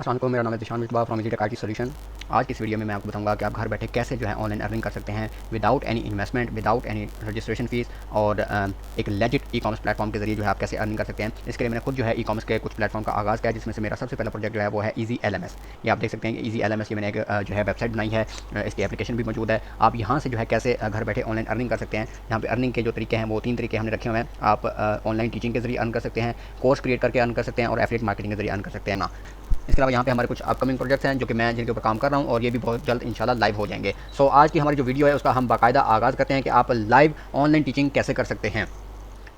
अस्सलाम वालेकुम, मेरा नाम है Dishan Mitba from easy tech IT solution. आज की इस वीडियो में मैं आपको बताऊंगा कि आप घर बैठे कैसे जो है ऑनलाइन अर्निंग कर सकते हैं without any investment, without any registration fees और एक लेजिट ई कॉमर्स प्लेटफॉर्म के जरिए जो है आप कैसे अर्निंग कर सकते हैं। इसके लिए मैंने खुद जो है ई कॉमर्स के कुछ प्लेटफॉर्म का आगाज़ किया, जिसमें से मेरा सबसे पहला प्रोजेक्ट जो है वो है ईजी LMS। ये आप देख सकते हैं कि ईजी LMS की मैंने एक जो है वेबसाइट बनाई है, इसकी एप्लीकेशन भी मौजूद है। आप यहाँ से जो है कैसे घर बैठे ऑनलाइन अर्निंग कर सकते हैं। यहाँ पे अर्निंग के जो तरीके हैं वो 3 तरीके हमने रखे हुए हैं। आप ऑनलाइन टीचिंग के जरिए अर्न कर सकते हैं, कोर्स क्रिएट करके अर्न कर सकते हैं और एफिलिएट मार्केटिंग के जरिए अर्न कर सकते हैं ना। इसके अलावा यहाँ पे हमारे कुछ अपकमिंग प्रोजेक्ट्स हैं जो कि मैं जिनके ऊपर काम कर रहा हूँ और ये भी बहुत जल्द इंशाल्लाह लाइव हो जाएंगे। सो आज की हमारी जो वीडियो है उसका हम बाकायदा आगाज़ करते हैं कि आप लाइव ऑनलाइन टीचिंग कैसे कर सकते हैं।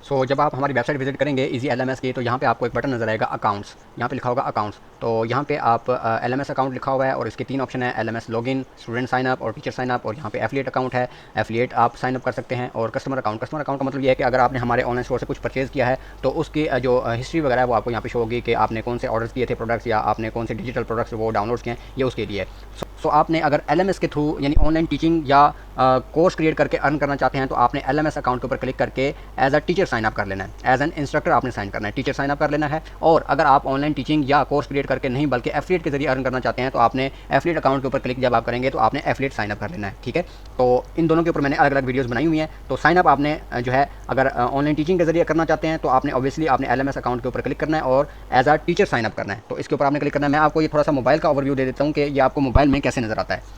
सो जब आप हमारी वेबसाइट विजिट करेंगे इजी LMS की, तो यहाँ पे आपको एक बटन नजर आएगा अकाउंट्स। यहाँ पे लिखा होगा अकाउंट्स, तो यहाँ पे आप LMS अकाउंट लिखा हुआ है और इसके 3 ऑप्शन है, LMS login, student sign up और टीचर साइन अप। और यहाँ पे एफिलिएट अकाउंट है, एफिलिएट आप साइन अप कर सकते हैं। और कस्टमर अकाउंट, कस्टमर अकाउंट का मतलब ये है कि अगर आपने हमारे ऑनलाइन स्टोर से कुछ परचेज़ किया है तो उसकी जो हिस्ट्री वगैरह है वो आपको यहाँ पे शो होगी कि आपने कौन से ऑर्डर्स किए थे प्रोडक्ट्स, या आपने कौन से डिजिटल प्रोडक्ट्स वो डाउनलोड किए हैं, ये उसके लिए। सो आपने अगर LMS के थ्रू यानी ऑनलाइन टीचिंग या कोर्स क्रिएट करके अर्न करना चाहते हैं तो आपने LMS अकाउंट के ऊपर क्लिक करके as a teacher sign up कर लेना है, एज एन इंस्ट्रक्टर आपने साइन करना है, टीचर साइन अप कर लेना है। और अगर आप ऑनलाइन टीचिंग या कोर्स क्रिएट करके नहीं बल्कि एफिलिएट के जरिए अर्न करना चाहते हैं तो आपने एफिलिएट अकाउंट के ऊपर क्लिक जब आप करेंगे तो आपने एफिलिएट साइन अप कर लेना है। ठीक है, तो इन दोनों के ऊपर मैंने अलग अलग वीडियोस बनाई हुई हैं। तो साइन अप आपने जो है अगर ऑनलाइन टीचिंग के जरिए करना चाहते हैं तो आपने ऑब्वियसली आपने LMS अकाउंट के ऊपर क्लिक करना है और as a teacher sign up करना है। तो इसके ऊपर आपने क्लिक करना है। मैं आपको ये थोड़ा सा मोबाइल का ओवरव्यू दे देता हूँ कि ये आपको मोबाइल में कैसे नज़र आता है।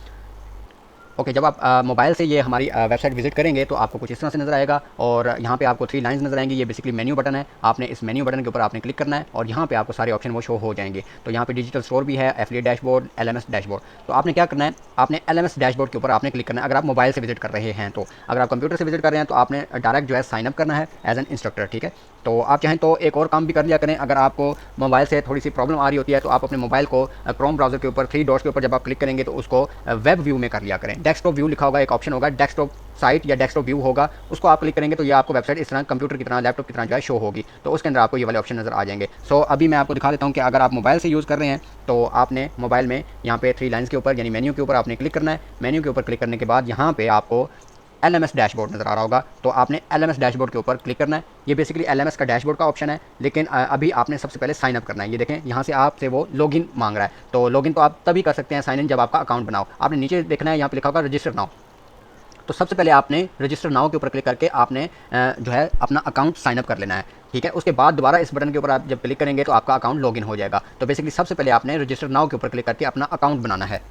ओके, जब आप मोबाइल से ये हमारी वेबसाइट विजिट करेंगे तो आपको कुछ इस तरह से नज़र आएगा और यहाँ पे आपको 3 लाइंस नज़र आएंगी। ये बेसिकली मेन्यू बटन है, आपने इस मेन्यू बटन के ऊपर आपने क्लिक करना है और यहाँ पे आपको सारे ऑप्शन वो शो हो जाएंगे। तो यहाँ पे डिजिटल स्टोर भी है, एफिलिएट डैशबोर्ड, LMS डैशबोर्ड। तो आपने क्या करना है, आपने LMS डैशबोर्ड के ऊपर आपने क्लिक करना है अगर आप मोबाइल से विजिट कर रहे हैं। तो अगर आप कंप्यूटर से विजिट कर रहे हैं तो आपने डायरेक्ट जो है साइन अप करना है एज एन इंस्ट्रक्टर। ठीक है, तो आप चाहें तो एक और काम भी कर लिया करें। अगर आपको मोबाइल से थोड़ी सी प्रॉब्लम आ रही होती है तो आप अपने मोबाइल को क्रोम ब्राउजर के ऊपर 3 डॉट्स के ऊपर जब आप क्लिक करेंगे तो उसको वेब व्यू में कर लिया करें। डेस्कटॉप व्यू लिखा होगा, एक ऑप्शन होगा डेस्कटॉप साइट या डेस्कटॉप व्यू होगा, उसको आप क्लिक करेंगे तो ये आपको वेबसाइट इस तरह कंप्यूटर की तरह, लैपटॉप की तरह जो है शो होगी। तो उसके अंदर आपको ये वाले ऑप्शन नजर आ जाएंगे। सो अभी मैं आपको दिखा देता हूँ कि अगर आप मोबाइल से यूज़ कर रहे हैं तो आपने मोबाइल में यहाँ पे 3 लाइन्स के ऊपर यानी मेन्यू के ऊपर आपने क्लिक करना है। मेन्यू के ऊपर क्लिक करने के बाद यहाँ पे आपको LMS डैशबोर्ड नज़र आ रहा होगा, तो आपने LMS डैशबोर्ड के ऊपर क्लिक करना है। ये बेसिकली LMS का डैशबोर्ड का ऑप्शन है, लेकिन अभी आपने सबसे पहले साइन अप करना है। ये देखें यहाँ से आपसे वो लॉगिन मांग रहा है, तो लॉगिन तो आप तभी कर सकते हैं साइन इन जब आपका अकाउंट बनाओ। आपने नीचे देखना है, यहाँ पे लिखा होगा रजिस्टर नाउ। तो सबसे पहले आपने रजिस्टर नाउ के ऊपर क्लिक करके आपने जो है अपना अकाउंट साइन अप कर लेना है। ठीक है, उसके बाद दोबारा इस बटन के ऊपर आप जब क्लिक करेंगे तो आपका अकाउंट लॉगिन हो जाएगा। तो बेसिकली सबसे पहले आपने रजिस्टर नाउ के ऊपर क्लिक करके अपना अकाउंट बनाना है।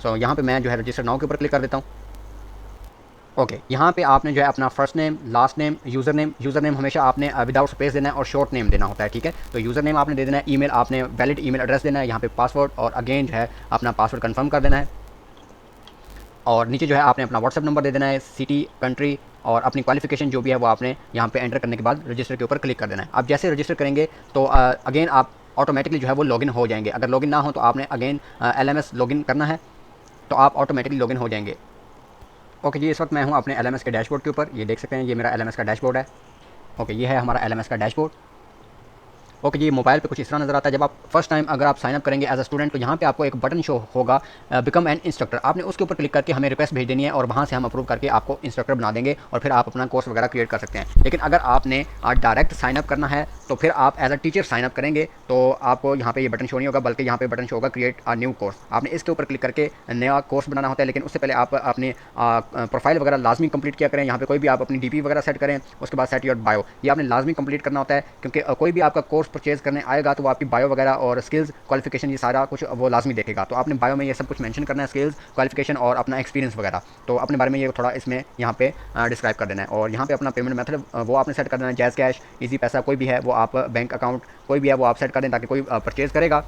सो यहाँ पे मैं जो है रजिस्टर नाउ के ऊपर क्लिक कर देता हूँ। ओके, यहाँ पे आपने जो है अपना first name, last name, user name हमेशा आपने विदाउट स्पेस देना है और शॉर्ट नेम देना होता है। ठीक है, तो यूज़र नेम आपने दे देना है, ईमेल आपने वैलिड ईमेल एड्रेस देना है, यहाँ पे पासवर्ड और अगेन जो है अपना पासवर्ड कंफर्म कर देना है। और नीचे जो है आपने अपना व्हाट्सएप नंबर दे देना है, सिटी, कंट्री और अपनी क्वालिफिकेशन जो भी है वो आपने यहाँ पे एंटर करने के बाद रजिस्टर के ऊपर क्लिक कर देना है। अब जैसे रजिस्टर करेंगे तो अगेन आप ऑटोमेटिकली जो है वो लॉगिन हो जाएंगे। अगर लॉगिन ना हो तो आपने अगेन LMS लॉगिन करना है, तो आप ऑटोमेटिकली लॉगिन हो जाएंगे। ओके जी, इस वक्त मैं हूँ अपने LMS के डैशबोर्ड के ऊपर। ये देख सकते हैं, ये मेरा LMS का डैशबोर्ड है। ओके, ये है हमारा LMS का डैशबोर्ड। ओके जी, मोबाइल पे कुछ इस तरह नज़र आता है। जब आप फर्स्ट टाइम अगर आप साइन अप करेंगे एज अ स्टूडेंट तो यहाँ पे आपको एक बटन शो होगा बिकम एन इंस्ट्रक्टर। आपने उसके ऊपर क्लिक करके हमें रिक्वेस्ट भेज देनी है और वहाँ से हम अप्रूव करके आपको इंस्ट्रक्टर बना देंगे और फिर आप अपना कोर्स वगैरह क्रिएट कर सकते हैं। लेकिन अगर आपने डायरेक्ट साइन अप करना है तो फिर आप as a teacher sign up करेंगे तो आपको यहाँ पे ये बटन शो नहीं होगा, बल्कि यहाँ पे बटन शो होगा क्रिएट अ न्यू कोर्स। आपने इसके ऊपर क्लिक करके नया कोर्स बनाना होता है। लेकिन उससे पहले आप अपनी प्रोफाइल वगैरह लाजमी कंप्लीट किया करें। यहाँ पे कोई भी आप अपनी DP वगैरह सेट करें, उसके बाद सेट योर बायो, ये आपने लाजमी कंप्लीट करना होता है। क्योंकि कोई भी आपका कोर्स परचेज करने आएगा तो वो आपकी बायो वगैरह और स्किल्स, क्वालिफिकेशन, ये सारा कुछ वो लाजमी देखेगा। तो आपने बायो में ये सब कुछ मेंशन करना है, स्किल्स, क्वालिफिकेशन और अपना एक्सपीरियंस वगैरह। तो अपने बारे में ये थोड़ा इसमें यहाँ पे डिस्क्राइब कर देना है। और यहाँ पे अपना पेमेंट मेथड वो आपने सेट कर देना है, जैज़ कैश, ईजी पैसा, कोई भी है वो आप बैंक अकाउंट कोई भी है वो आप सेट कर दें ताकि कोई परचेज़ करेगा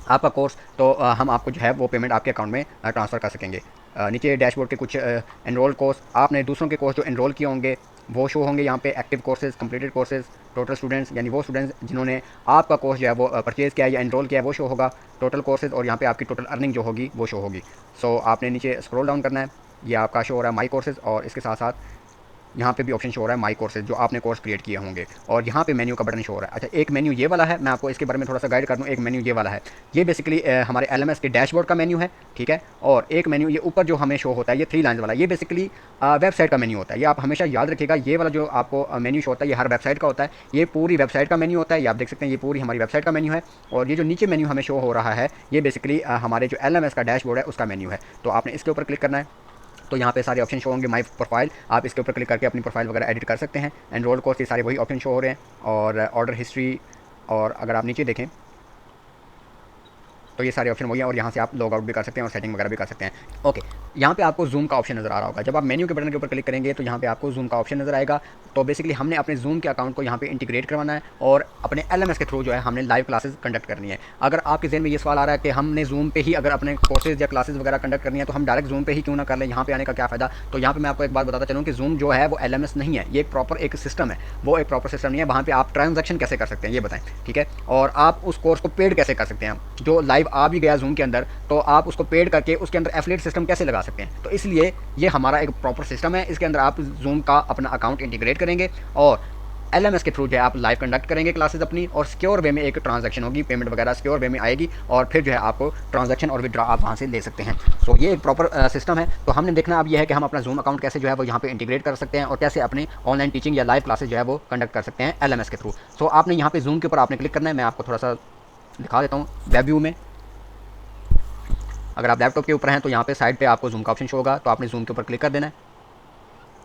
आपका कोर्स तो हम आपको जो है वो पेमेंट आपके अकाउंट में ट्रांसफ़र कर सकेंगे। नीचे डैशबोर्ड के कुछ एनरोल कोर्स, आपने दूसरों के कोर्स जो एनरोल किए होंगे वो शो होंगे यहाँ पे। Active courses, completed courses, total students यानी वो स्टूडेंट्स जिन्होंने आपका कोर्स जो है वो परचेज़ किया या एनरोल किया है वो शो होगा। टोटल कोर्सेज और यहाँ पे आपकी टोटल अर्निंग जो होगी वो शो होगी। सो आपने नीचे स्क्रॉल डाउन करना है, ये आपका शो हो रहा है माई कोर्सेज और इसके साथ साथ यहाँ पे भी ऑप्शन शो हो रहा है माई कोर्सेज, जो आपने कोर्स क्रिएट किए होंगे, और यहाँ पे मेन्यू का बटन शो हो रहा है। अच्छा, एक मेन्यू ये वाला है, मैं आपको इसके बारे में थोड़ा सा गाइड कर दूँ। एक मेन्यू ये वाला है, ये बेसिकली हमारे LMS के डैशबोर्ड का मेन्यू है, ठीक है। और एक मेन्यू ये ऊपर जो हमें शो होता है, ये 3 लाइन वाला, ये बेसिकली वेबसाइट का मेन्यू होता है। ये आप हमेशा याद रखिएगा, ये वाला जो आपको मेन्यू शो होता है ये हर वेबसाइट का होता है, ये पूरी वेबसाइट का मेन्यू होता है। ये आप देख सकते हैं, ये पूरी हमारी वेबसाइट का मेन्यू है। और ये जो नीचे मेन्यू हमें शो हो रहा है, ये बेसिकली हमारे जो LMS का डैशबोर्ड है उसका मेन्यू है। तो आपने इसके ऊपर क्लिक करना है, तो यहाँ पे सारे ऑप्शन शो होंगे। माई प्रोफाइल, आप इसके ऊपर क्लिक करके अपनी प्रोफाइल वगैरह एडिट कर सकते हैं। एनरोल कोर्स, ये सारे वही ऑप्शन शो हो रहे हैं। और ऑर्डर हिस्ट्री, और अगर आप नीचे देखें तो ये सारे ऑप्शन वही हैं, और यहाँ से आप लॉग आउट भी कर सकते हैं और सेटिंग वगैरह भी कर सकते हैं। ओके, यहाँ पे आपको जूम का ऑप्शन नज़र आ रहा होगा। जब आप मेन्यू के बटन के ऊपर क्लिक करेंगे तो यहाँ पे आपको जूम का ऑप्शन नज़र आएगा। तो बेसिकली हमने अपने जूम के अकाउंट को यहाँ पे इंटीग्रेट करवाना है, और अपने LMS के थ्रू जो है हमने लाइव क्लासेस कंडक्ट करनी है। अगर आपके जहन में ये सवाल आ रहा है कि हमने जूम पे ही अगर अपने कोर्सेज या क्लासेस वगैरह कंडक्ट करनी है तो हम डायरेक्ट जूम पे ही क्यों ना कर लें, यहाँ पे आने का क्या फ़ायदा। तो यहाँ पे मैं आपको एक बात बताता चलूँ कि जूम जो है वो LMS नहीं है, ये एक प्रॉपर एक सिस्टम है। वो एक प्रॉपर सिस्टम नहीं है, वहाँ पे आप ट्रांजैक्शन कैसे कर सकते हैं ये बताएं, ठीक है। और आप उस कोर्स को पेड कैसे कर सकते हैं, जो लाइव आ भी गया जूम के अंदर, तो आप उसको पेड करके उसके अंदर एफिलिएट सिस्टम कैसे लगा सकते हैं। तो इसलिए ये हमारा एक प्रॉपर सिस्टम है, इसके अंदर आप जूम का अपना अकाउंट इंटीग्रेट करेंगे और LMS के थ्रू जो है आप लाइव कंडक्ट करेंगे क्लासेस अपनी, और सिक्योर वे में एक ट्रांजैक्शन होगी, पेमेंट वगैरह सिक्योर वे में आएगी, और फिर जो है आपको ट्रांजैक्शन और विड्रॉ आप वहाँ से ले सकते हैं। सो ये एक प्रॉपर सिस्टम है। तो हमने देखना अब ये है कि हम अपना जूम अकाउंट कैसे जो है वो यहाँ पे इंटीग्रेट कर सकते हैं, और कैसे अपनी ऑनलाइन टीचिंग या लाइव क्लासेस जो है वो कंडक्ट कर सकते हैं LMS के थ्रू। सो आपने यहाँ पे जूम के ऊपर आपने क्लिक करना है। मैं आपको थोड़ा सा दिखा देता हूँ वेब व्यू में। अगर आप लैपटॉप के ऊपर हैं तो यहाँ पे साइड पे आपको जूम का ऑप्शन शो होगा, तो आपने जूम के ऊपर क्लिक कर देना है।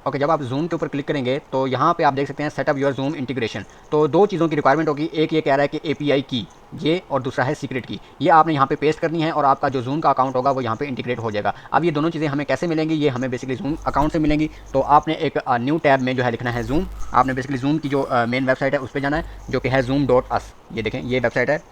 ओके, जब आप जूम के ऊपर क्लिक करेंगे तो यहाँ पे आप देख सकते हैं सेटअप योर जूम इंटीग्रेशन। तो दो चीज़ों की रिक्वायरमेंट होगी, एक ये कह रहा है कि API की ये, और दूसरा है सीक्रेट की। ये आपने यहाँ पे पेस्ट करनी है और आपका जो जूम का अकाउंट होगा वो यहाँ पे इंटीग्रेट हो जाएगा। अब ये दोनों चीज़ें हमें कैसे मिलेंगी, ये हमें बेसिकली जूम अकाउंट से मिलेंगी। तो आपने एक न्यू टैब में जो है लिखना है जूम। आपने बेसिकली जूम की जो मेन वेबसाइट है उस पर जाना है, जो कि है zoom.us। ये देखें, ये वेबसाइट है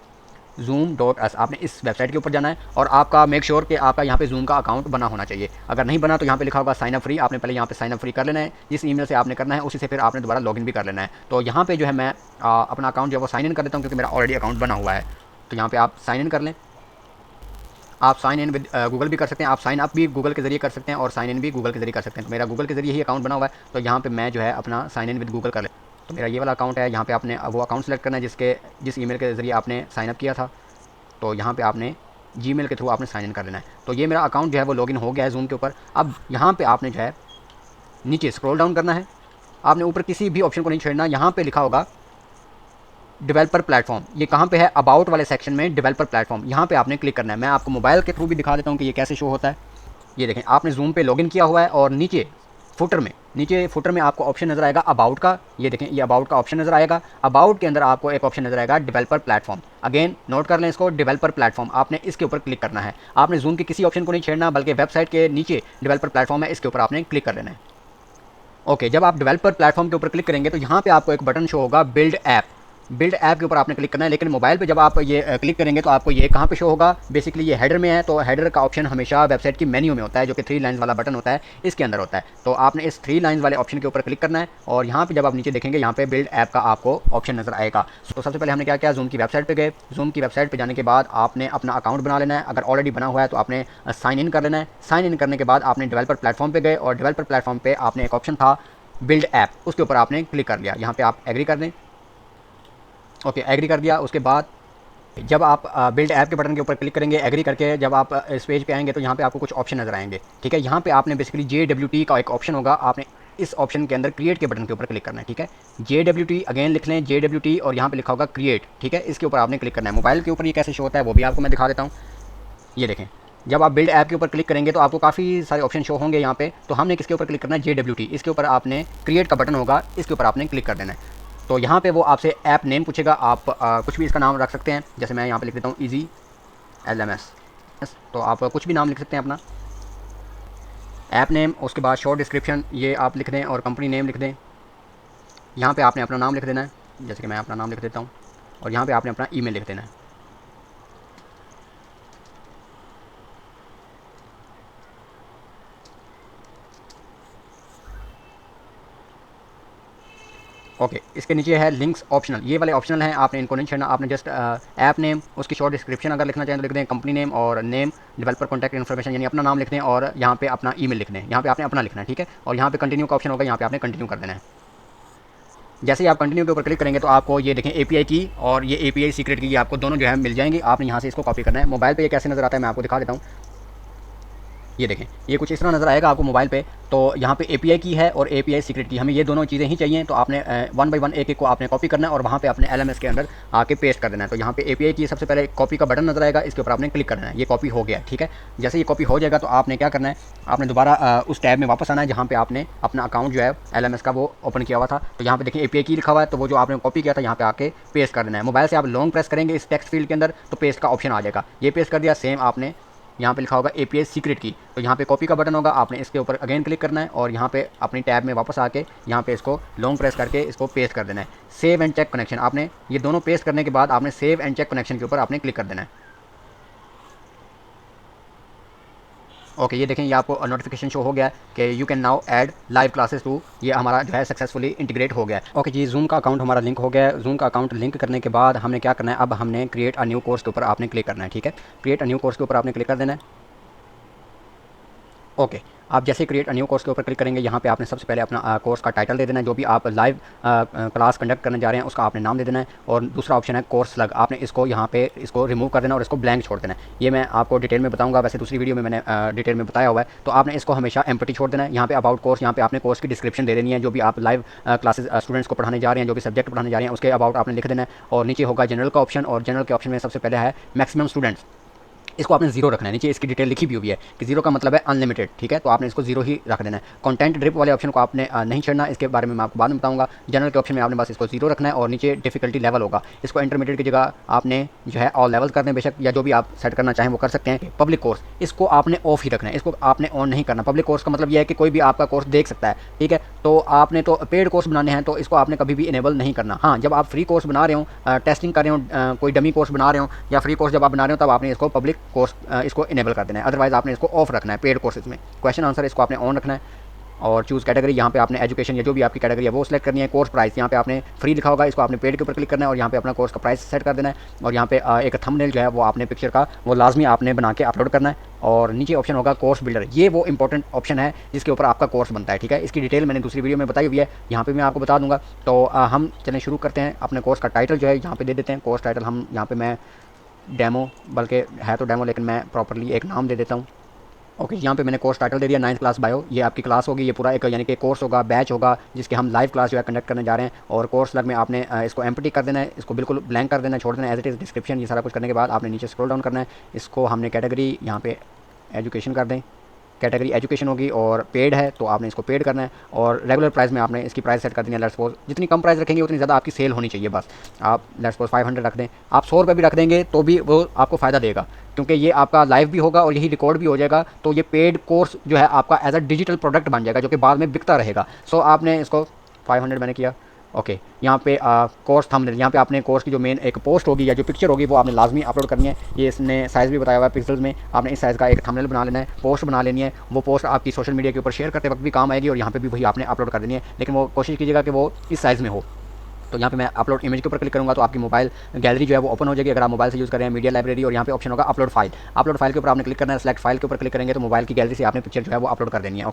zoom.us। आपने इस वेबसाइट के ऊपर जाना है, और आपका मेक श्योर कि आपका यहाँ पे जूम का अकाउंट बना होना चाहिए। अगर नहीं बना तो यहाँ पे लिखा होगा साइन अप फ्री, आपने पहले यहाँ पे साइन अप फ्री कर लेना है। जिस ईमेल से आपने करना है उसी से फिर आपने दोबारा लॉगिन भी कर लेना है। तो यहाँ पे जो है मैं अपना अकाउंट जो है वो साइन इन कर देता हूँ, क्योंकि मेरा ऑलरेडी अकाउंट बना हुआ है। तो यहाँ पर आप साइन इन कर लें। आप साइन इन विद गूगल भी कर सकते हैं, आप साइन अप भी गूगल के जरिए कर सकते हैं, और साइन इन भी गूगल के जरिए कर सकते हैं। तो मेरा गूगल के जरिए ही अकाउंट बना हुआ है, तो यहाँ पे मैं जो है अपना साइन इन विद गूगल कर ले। तो मेरा ये वाला अकाउंट है। यहाँ पे आपने वो अकाउंट सेलेक्ट करना है जिस ईमेल के जरिए आपने साइन अप किया था। तो यहाँ पे आपने जीमेल के थ्रू आपने साइन इन कर लेना है। तो ये मेरा अकाउंट जो है वो लॉगिन हो गया है जूम के ऊपर। अब यहाँ पे आपने जो है नीचे स्क्रॉल डाउन करना है, आपने ऊपर किसी भी ऑप्शन को नहीं छेड़ना। यहाँ पे लिखा होगा डेवलपर प्लेटफॉर्म, ये कहाँ पे है, अबाउट वाले सेक्शन में डेवलपर प्लेटफॉर्म, यहाँ पे आपने क्लिक करना है। मैं आपको मोबाइल के थ्रू भी दिखा देता हूँ कि ये कैसे शो होता है। ये देखें, आपने जूम पे लॉगिन किया हुआ है, और नीचे फुटर में आपको ऑप्शन नज़र आएगा अबाउट का। ये देखें, ये अबाउट का ऑप्शन नज़र आएगा। अबाउट के अंदर आपको एक ऑप्शन नज़र आएगा डेवलपर प्लेटफॉर्म। अगेन नोट कर लें इसको, डेवलपर प्लेटफॉर्म, आपने इसके ऊपर क्लिक करना है। आपने जूम के किसी ऑप्शन को नहीं छेड़ना, बल्कि वेबसाइट के नीचे डेवलपर प्लेटफॉर्म है, इसके ऊपर आपने क्लिक कर लेना है। ओके, जब आप डेवलपर प्लेटफॉर्म के ऊपर क्लिक करेंगे तो यहाँ पे आपको एक बटन शो होगा बिल्ड ऐप के ऊपर आपने क्लिक करना है। लेकिन मोबाइल पे जब आप ये क्लिक करेंगे तो आपको ये कहाँ पे शो होगा, बेसिकली ये हेडर में है। तो हेडर का ऑप्शन हमेशा वेबसाइट की मेन्यू में होता है, जो कि 3 लाइन्स वाला बटन होता है, इसके अंदर होता है। तो आपने इस 3 लाइन्स वाले ऑप्शन के ऊपर क्लिक करना है, और यहाँ पे जब आप नीचे देखेंगे यहाँ पे बिल्ड ऐप का आपको ऑप्शन नजर आएगा। तो सबसे पहले हमने क्या किया, जूम की वेबसाइट पर गए। जूम की वेबसाइट पर जाने के बाद आपने अपना अकाउंट बना लेना है। अगर ऑलरेडी बना हुआ है तो आपने साइन इन कर लेना है। साइन इन करने के बाद आपने डेवलपर प्लेटफॉर्म पर गए, और डेवलपर प्लेटफॉर्म पर आपने एक ऑप्शन था बिल्ड ऐप, उसके ऊपर आपने क्लिक कर लिया। यहाँ पे आप एग्री कर दें। ओके, एग्री कर दिया। उसके बाद जब आप बिल्ड ऐप के बटन के ऊपर क्लिक करेंगे, एग्री करके जब आप इस पेज पे आएंगे तो यहाँ पे आपको कुछ ऑप्शन नजर आएंगे, ठीक है। यहाँ पे आपने बेसिकली JWT का एक ऑप्शन होगा, आपने इस ऑप्शन के अंदर क्रिएट के बटन के ऊपर क्लिक करना है, ठीक है। JWT अगेन लिख लें, JWT, और यहाँ पे लिखा होगा क्रिएट, ठीक है। इसके ऊपर आपने क्लिक करना है। मोबाइल के ऊपर ये कैसे शो होता है वो भी आपको मैं दिखा देता हूँ। ये देखें, जब आप बिल्ड ऐप के ऊपर क्लिक करेंगे तो आपको काफ़ी सारे ऑप्शन शो होंगे यहाँ पे। तो हमने किसके ऊपर क्लिक करना है, JWT, इसके ऊपर आपने क्रिएट का बटन होगा, इसके ऊपर आपने क्लिक कर देना है। तो यहाँ पे वो आपसे ऐप नेम पूछेगा, आप कुछ भी इसका नाम रख सकते हैं। जैसे मैं यहाँ पे लिख देता हूँ इजी LMS, तो आप कुछ भी नाम लिख सकते हैं अपना ऐप नेम। उसके बाद शॉर्ट डिस्क्रिप्शन ये आप लिख दें, और कंपनी नेम लिख दें। यहाँ पे आपने अपना नाम लिख देना है, जैसे कि मैं अपना नाम लिख देता हूँ, और यहाँ पे आपने अपना ईमेल लिख देना है। ओके, इसके नीचे है लिंक्स ऑप्शनल, ये वाले ऑप्शनल हैं, आपने इनको नहीं छेड़ना। आपने जस्ट ऐप नेम, उसकी शॉर्ट डिस्क्रिप्शन अगर लिखना चाहें तो लिख दें, कंपनी नेम और नेम, डेवलपर कॉन्टैक्ट इन्फॉर्मेशन यानी अपना नाम लिख दें और यहाँ पे अपना ईमेल लिख दें। यहाँ पे आपने अपना लिखना है, ठीक है। और यहाँ पे कंटिन्यू का ऑप्शन होगा, यहाँ पे आपने कंटिन्यू कर देना है। जैसे ही आप कंटिन्यू के ऊपर क्लिक करेंगे तो आपको ये देखें API की और ये API सीक्रेट की, आपको दोनों जो है मिल जाएंगी। आपने यहाँ से इसको कॉपी करना है। मोबाइल पे ये कैसे नज़र आता है मैं आपको दिखा देता हूँ। ये देखें, ये कुछ इस तरह नज़र आएगा आपको मोबाइल पे। तो यहाँ पे API की है और API सीक्रेट की, हमें ये दोनों चीज़ें ही चाहिए। तो आपने 1 बाय 1 एक एक को आपने कॉपी करना है और वहाँ पे अपने LMS के अंदर आके पेस्ट कर देना है। तो यहाँ पे API की सबसे पहले कॉपी का बटन नज़र आएगा, इसके ऊपर आपने क्लिक करना है। ये कॉपी हो गया, ठीक है। जैसे ये कॉपी हो जाएगा तो आपने क्या करना है, आपने दोबारा उस टैब में वापस आना है जहाँ पे आपने अपना अकाउंट जो है LMS का वो ओपन किया हुआ था। तो यहाँ पे देखिए API की लिखा हुआ है, तो वो जो आपने कॉपी किया था यहाँ पे आके पेस्ट कर देना है। मोबाइल से आप लॉन्ग प्रेस करेंगे इस टेक्स्ट फील्ड के अंदर तो पेस्ट का ऑप्शन आ जाएगा। ये पेस्ट कर दिया। सेम आपने यहाँ पे लिखा होगा API सीक्रेट की, तो यहाँ पे कॉपी का बटन होगा, आपने इसके ऊपर अगेन क्लिक करना है और यहाँ पे अपनी टैब में वापस आके यहाँ पे इसको लॉन्ग प्रेस करके इसको पेस्ट कर देना है। सेव एंड चेक कनेक्शन, आपने ये दोनों पेस्ट करने के बाद आपने सेव एंड चेक कनेक्शन के ऊपर आपने क्लिक कर देना है। ओके, ये देखें, ये आपको नोटिफिकेशन शो हो गया कि you can now add live classes too, ये हमारा जो है सक्सेसफुली इंटीग्रेट हो गया है। ओके जी, जूम का अकाउंट हमारा लिंक हो गया है। जूम का अकाउंट लिंक करने के बाद हमने क्या करना है, अब हमने क्रिएट अ न्यू कोर्स के ऊपर आपने क्लिक करना है, ठीक है। क्रिएट अ न्यू कोर्स के ऊपर आपने क्लिक कर देना है। ओके, आप जैसे क्रिएट अ न्यू कोर्स के ऊपर क्लिक करेंगे, यहाँ पे आपने सबसे पहले अपना कोर्स का टाइटल दे देना है। जो भी आप लाइव क्लास कंडक्ट करने जा रहे हैं उसका आपने नाम दे देना है। और दूसरा ऑप्शन है कोर्स स्लग, आपने इसको यहाँ पे इसको रिमूव कर देना और इसको ब्लैंक छोड़ देना है। ये मैं आपको डिटेल में बताऊंगा, वैसे दूसरी वीडियो में मैंने डिटेल में बताया हुआ है। तो आपने इसको हमेशा एम्प्टी छोड़ देना है। यहाँ पे अबाउट कोर्स, यहाँ पे आपने कोर्स की डिस्क्रिप्शन दे देनी है। जो भी आप लाइव क्लासेस स्टूडेंट्स को पढ़ाने जा रहे हैं, जो भी सब्जेक्ट पढ़ाने जा रहे हैं, उसके अबाउट आपने लिख देना है। और नीचे होगा जनरल का ऑप्शन, और जनरल के ऑप्शन में सबसे पहले है मैक्सिमम स्टूडेंट्स, इसको आपने 0 रखना है। नीचे इसकी डिटेल लिखी भी हुई है कि 0 का मतलब है अनलिमिटेड, ठीक है। तो आपने इसको 0 ही रख देना है। कंटेंट ड्रिप वाले ऑप्शन को आपने नहीं छेड़ना, इसके बारे में मैं आपको बाद में बताऊंगा। जनरल के ऑप्शन में आपने बस इसको 0 रखना है और नीचे डिफिकल्टी लेवल होगा, इसको इंटरमीडिएट की जगह आपने जो है ऑल लेवल्स कर दें बेशक, या जो भी आप सेट करना चाहें वो कर सकते हैं। पब्लिक कोर्स, इसको आपने ऑफ ही रखना है, इसको आपने ऑन नहीं करना। पब्लिक कोर्स का मतलब यह है कि कोई भी आपका कोर्स देख सकता है, ठीक है। तो आपने तो पेड कोर्स बनाने हैं तो इसको आपने कभी भी इनेबल नहीं करना। हाँ, जब आप फ्री कोर्स बना रहे हो, टेस्टिंग कर रहे हो, कोई डमी कोर्स बना रहे हो या फ्री कोर्स जब आप बना रहे हो, तब आपने इसको पब्लिक कोर्स इसको इनेबल कर देना है। अदरवाइज आपने इसको ऑफ रखना है। पेड कोर्सेज में क्वेश्चन आंसर इसको आपने ऑन रखना है। और चूज़ कैटेगरी, यहाँ पे आपने एजुकेशन या जो भी आपकी कैटेगरी है वो सिलेक्ट करनी है। कोर्स प्राइस, यहाँ पे आपने फ्री लिखा होगा, इसको आपने पेड के ऊपर क्लिक करना है और यहाँ पे अपना कोर्स का प्राइस सेट कर देना है। और यहाँ पे एक थंबनेल जो है वो आपने पिक्चर का वो लाजमी आपने बना के अपलोड करना है। और नीचे ऑप्शन होगा कोर्स बिल्डर, ये वो इंपॉर्टेंट ऑप्शन है जिसके ऊपर आपका कोर्स बनता है, ठीक है। इसकी डिटेल मैंने दूसरी वीडियो में बताई हुई है, यहाँ पे मैं आपको बता दूंगा। तो हम चलें शुरू करते हैं। अपने कोर्स का टाइटल जो है यहाँ पे दे देते हैं। कोर्स टाइटल हम यहाँ पे मैं डेमो, बल्कि है तो डेमो लेकिन मैं प्रॉपरली एक नाम दे देता हूँ। ओके, यहाँ पे मैंने कोर्स टाइटल दे दिया 9th क्लास बायो। ये आपकी क्लास होगी, ये पूरा एक यानी कि कोर्स होगा, बैच होगा जिसके हम लाइव क्लास जो है कंडक्ट करने जा रहे हैं। और कोर्स लग में आपने इसको एम्प्टी कर देना है, इसको बिल्कुल ब्लैंक कर देना है, छोड़ देना है एज इट इज़। डिस्क्रिप्शन ये सारा कुछ करने के बाद आपने नीचे स्क्रॉल डाउन करना है। इसको हमने कैटेगरी यहाँ पे एजुकेशन कर दें, कैटेगरी एजुकेशन होगी और पेड है तो आपने इसको पेड करना है। और रेगुलर प्राइस में आपने इसकी प्राइस सेट कर देनी है। लेट्स सपोज जितनी कम प्राइस रखेंगे उतनी ज़्यादा आपकी सेल होनी चाहिए, बस आप लेट्स सपोज 500 रख दें। आप 100 रुपये भी रख देंगे तो भी वो आपको फ़ायदा देगा, क्योंकि ये आपका लाइव भी होगा और यही रिकॉर्ड भी हो जाएगा। तो ये पेड कोर्स जो है आपका एज अ डिजिटल प्रोडक्ट बन जाएगा जो कि बाद में बिकता रहेगा। सो आपने इसको 500 मैंने किया। ओके, यहाँ पे कोर्स थंबनेल, यहाँ पे आपने कोर्स की जो मेन एक पोस्ट होगी या जो पिक्चर होगी वो आपने लाजमी अपलोड करनी है। ये इसने साइज़ भी बताया हुआ है पिक्सल्स में, आपने इस साइज़ का एक थंबनेल बना लेना है, पोस्ट बना लेनी है। वो पोस्ट आपकी सोशल मीडिया के ऊपर शेयर करते वक्त भी काम आएगी और यहाँ पे भी वही आपने अपलोड कर देनी है, लेकिन वो कोशिश कीजिएगा कि वो इस साइज़ में हो। तो यहाँ पे मैं अपलोड इमेज के ऊपर क्लिक करूँगा तो आपकी मोबाइल गैलरी जो है वो ओपन हो जाएगी अगर आप मोबाइल से यूज़ कर रहे हैं, मीडिया लाइब्रेरी। और यहाँ पे ऑप्शन होगा अपलोड फाइल। अपलोड फाइल के ऊपर आपने क्लिक करना है, सेलेक्ट फाइल के ऊपर क्लिक करेंगे तो मोबाइल की गैलरी से आपने पिक्चर जो है वो अपलोड कर देनी है।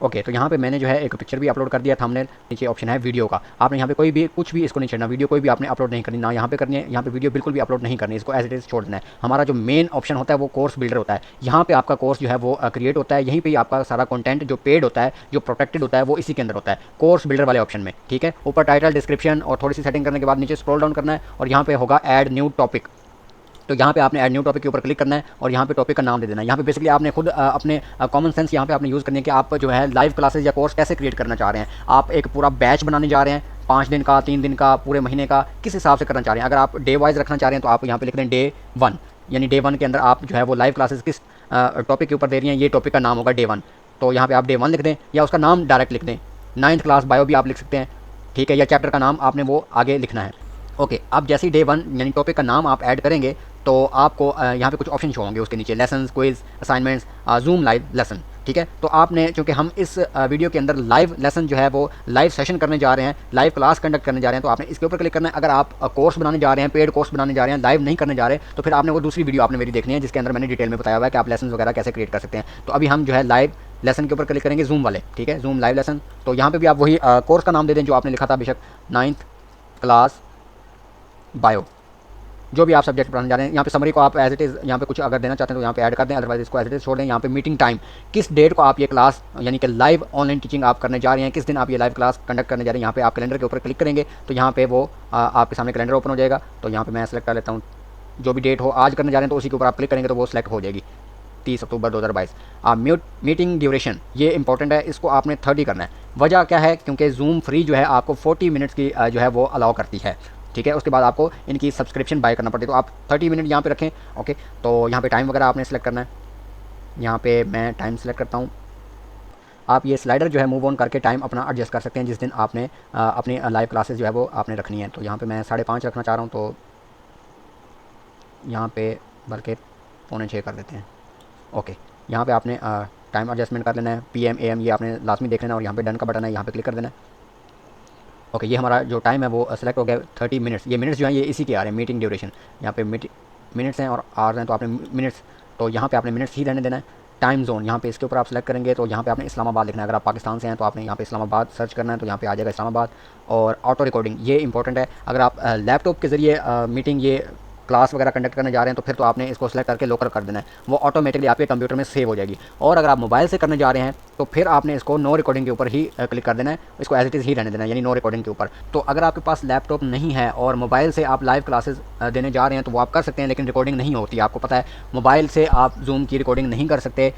ओके, तो यहाँ पे मैंने जो है एक पिक्चर भी अपलोड कर दिया थंबनेल। नीचे ऑप्शन है वीडियो का, आपने यहाँ पे कोई भी कुछ भी इसको नहीं छेड़ना, वीडियो कोई भी आपने अपलोड नहीं करनी, ना यहाँ पे करनी है, यहाँ पे वीडियो बिल्कुल भी अपलोड नहीं करनी, इसको एज इट इज़ छोड़ देना है। हमारा जो मेन ऑप्शन होता है वो कोर्स बिल्डर होता है। यहाँ पे आपका कोर्स जो है वो क्रिएट होता है, यहीं पे आपका सारा कंटेंट जो पेड होता है, जो प्रोटेक्टेड होता है, वो इसी के अंदर होता है, कोर्स बिल्डर वाले ऑप्शन में, ठीक है। ऊपर टाइटल, डिस्क्रिप्शन और थोड़ी सी सेटिंग करने के बाद नीचे स्क्रॉल डाउन करना है और यहाँ पे होगा ऐड न्यू टॉपिक। तो यहाँ पे आपने ऐड न्यू टॉपिक के ऊपर क्लिक करना है और यहाँ पे टॉपिक का नाम दे देना है। यहाँ पे बेसिकली आपने खुद अपने कॉमन सेंस यहाँ पे आपने यूज़ करनी है कि आप जो है लाइव क्लासेस या कोर्स कैसे क्रिएट करना चाह रहे हैं। आप एक पूरा बैच बनाने जा रहे हैं, 5 दिन का, 3 दिन का, पूरे महीने का, किस हिसाब से करना चाह रहे हैं। अगर आप डे वाइज रखना चाह रहे हैं तो आप यहाँ पे लिख दें डे 1, यानी डे 1 के अंदर आप जो है वो लाइव क्लासेस किस टॉपिक के ऊपर दे रही हैं, ये टॉपिक का नाम होगा डे 1। तो यहाँ पे आप डे 1 लिख दें या उसका नाम डायरेक्ट लिख दें। 9th क्लास बायो भी आप लिख सकते हैं, ठीक है, या चैप्टर का नाम आपने वो आगे लिखना है। ओके, अब जैसे ही डे 1 यानी टॉपिक का नाम आप ऐड करेंगे तो आपको यहाँ पे कुछ ऑप्शन शो होंगे उसके नीचे, lessons, quiz, assignments, zoom live lesson, ठीक है। तो आपने, चूंकि हम इस वीडियो के अंदर लाइव लेसन जो है वो लाइव सेशन करने जा रहे हैं, लाइव क्लास कंडक्ट करने जा रहे हैं, तो आपने इसके ऊपर क्लिक करना है। अगर आप कोर्स बनाने जा रहे हैं, पेड कोर्स बनाने जा रहे हैं, लाइव नहीं करने जा रहे, तो फिर आपने वो दूसरी वीडियो आपने मेरी देखनी है जिसके अंदर मैंने डिटेल में बताया हुआ है कि आप लेसन वगैरह कैसे क्रिएट कर सकते हैं। तो अभी हम जो है लाइव लेसन के ऊपर क्लिक करेंगे, जूम वाले, ठीक है, जूम लाइव लेसन। तो यहाँ पे भी आप वही कोर्स का नाम दे दें जो आपने लिखा था, बेशक 9th क्लास बायो, जो भी आप सब्जेक्ट पढ़ाने जा रहे हैं। यहाँ पे समरी को आप एज इट इज़ यहाँ पे कुछ अगर देना चाहते हैं तो यहाँ पे ऐड कर दें, अदरवाइज इसको एज इट इज़ छोड़ दें। यहाँ पे मीटिंग टाइम, किस डेट को आप ये क्लास यानी कि लाइव ऑनलाइन टीचिंग आप करने जा रहे हैं, किस दिन आप ये लाइव क्लास कंडक्ट करने जा रहे हैं। यहाँ पे आप कैलेंडर के ऊपर क्लिक करेंगे तो यहाँ पे वो आपके सामने कैलेंडर ओपन हो जाएगा। तो यहाँ पे मैं सेलेक्ट कर लेता हूँ, जो भी डेट हो आज करने जा रहे हैं तो उसी के ऊपर आप क्लिक करेंगे तो वो सिलेक्ट हो जाएगी, 30 अक्टूबर 2022। मीटिंग ड्यूरेशन ये इंपॉर्टेंट है, इसको आपने 30 करना है। वजह क्या है, क्योंकि जूम फ्री जो है आपको 40 मिनट्स की जो है वो अलाउ करती है, ठीक है। उसके बाद आपको इनकी सब्सक्रिप्शन बाय करना पड़ती है, तो आप 30 मिनट यहाँ पे रखें, ओके। तो यहाँ पे टाइम वगैरह आपने सेलेक्ट करना है, यहाँ पे मैं टाइम सेलेक्ट करता हूँ। आप ये स्लाइडर जो है मूव ऑन करके टाइम अपना एडजस्ट कर सकते हैं जिस दिन आपने अपनी लाइव क्लासेस जो है वो आपने रखनी है। तो यहाँ पे मैं 5:30 रखना चाह रहा हूँ, तो यहाँ पे बल्कि 5:45 कर देते हैं, ओके। यहाँ पे आपने टाइम एडजस्टमेंट कर लेना है, PM AM ये आपने लाजमी देख लेना, और यहाँ पे डन का बटन है, यहाँ पे क्लिक कर देना है, ओके। ये हमारा जो टाइम है वो सेलेक्ट हो गया, 30 मिनट्स। ये मिनट्स जो हैं ये इसी के आ रहे हैं, मीटिंग ड्यूरेशन। यहाँ पे मिनट्स हैं और आवर्स हैं, तो आपने मिनट्स, तो यहाँ पे आपने मिनट्स ही रहने देना है। टाइम जोन, यहाँ पे इसके ऊपर आप सेलेक्ट करेंगे तो यहाँ पे आपने इस्लामाबाद लिखना है। अगर आप पाकिस्तान से हैं तो आपने यहाँ पे इस्लामाबाद सर्च करना है, तो यहाँ पे आ जाएगा इस्लामाबाद। और ऑटो रिकॉर्डिंग ये इंपॉर्टेंट है, अगर आप लैपटॉप के ज़रिए मीटिंग ये क्लास वगैरह कंडक्ट करने जा रहे हैं तो फिर तो आपने इसको सेलेक्ट करके लोकल कर देना है, वो ऑटोमेटिकली आपके कंप्यूटर में सेव हो जाएगी। और अगर आप मोबाइल से करने जा रहे हैं तो फिर आपने इसको नो रिकॉर्डिंग के ऊपर ही क्लिक कर देना है, इसको एज इट इज़ ही रहने देना है, यानी नो रिकॉर्डिंग के ऊपर। तो अगर आपके पास लैपटॉप नहीं है और मोबाइल से आप लाइव क्लासेस देने जा रहे हैं तो वो आप कर सकते हैं, लेकिन रिकॉर्डिंग नहीं होती। आपको पता है मोबाइल से आप जूम की रिकॉर्डिंग नहीं कर सकते।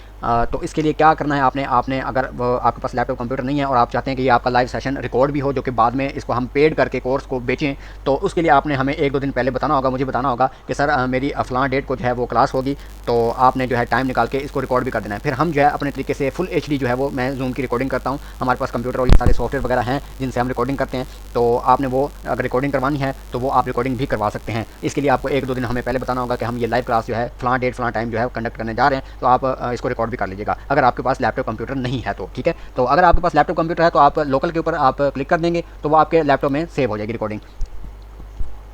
तो इसके लिए क्या करना है, आपने अगर आपके पास लैपटॉप कंप्यूटर नहीं है और आप चाहते हैं कि ये आपका लाइव सेशन रिकॉर्ड भी हो, जो कि बाद में इसको हम पेड करके कोर्स को बेचें, तो उसके लिए आपने हमें 1-2 दिन पहले बताना होगा, मुझे बताना होगा कि सर मेरी फ़लाँ डेट को जो है वो क्लास होगी, तो आपने जो है टाइम निकाल के इसको रिकॉर्ड भी कर देना है। फिर हम जो है अपने तरीके से फुल HD जो है वो मैं जूम की रिकॉर्डिंग करता हूँ। हमारे पास कंप्यूटर और ये सारे सॉफ्टवेयर वगैरह हैं जिनसे हम रिकॉर्डिंग करते हैं, तो आपने वो अगर रिकॉर्डिंग करवानी है तो वो आप रिकॉर्डिंग भी करवा सकते हैं। इसके लिए आपको 1-2 दिन हमें पहले बताना होगा कि हम ये लाइव क्लास जो है फ़लाँ डेट फ़लाँ टाइम जो है कंडक्ट करने जा रहे हैं, तो आप इसको रिकॉर्ड भी कर लीजिएगा अगर आपके पास लैपटॉप कंप्यूटर नहीं है तो, ठीक है। तो अगर आपके पास लैपटॉप कंप्यूटर है तो आप लोकल के ऊपर आप क्लिक कर देंगे तो वो आपके लैपटॉप में सेव हो जाएगी रिकॉर्डिंग।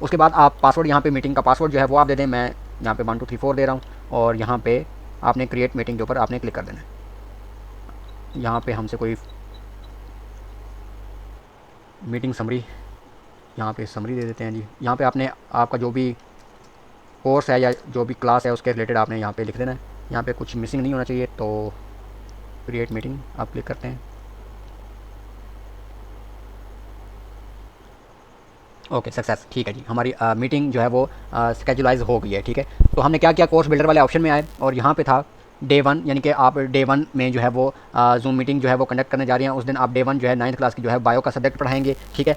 उसके बाद आप पासवर्ड, यहाँ पे मीटिंग का पासवर्ड जो है वो आप दे दें। मैं यहाँ पे 1 2 3 4 दे रहा हूँ, और यहाँ पे आपने क्रिएट मीटिंग के ऊपर आपने क्लिक कर देना है। यहाँ पे हमसे कोई मीटिंग समरी, यहाँ पे समरी दे देते हैं जी। यहाँ पे आपने आपका जो भी कोर्स है या जो भी क्लास है उसके रिलेटेड आपने यहाँ पे लिख देना है। यहाँ पे कुछ मिसिंग नहीं होना चाहिए, तो क्रिएट मीटिंग आप क्लिक करते हैं, ओके सक्सेस, ठीक है जी। हमारी मीटिंग जो है वो स्केजुलाइज हो गई है, ठीक है। तो हमने क्या किया, कोर्स बिल्डर वाले ऑप्शन में आए और यहाँ पे था डे 1, यानी कि आप डे 1 में जो है वो जूम मीटिंग जो है वो कंडक्ट करने जा रही हैं। उस दिन आप डे 1 जो है 9th क्लास की जो है बायो का सब्जेक्ट पढ़ाएंगे, ठीक है।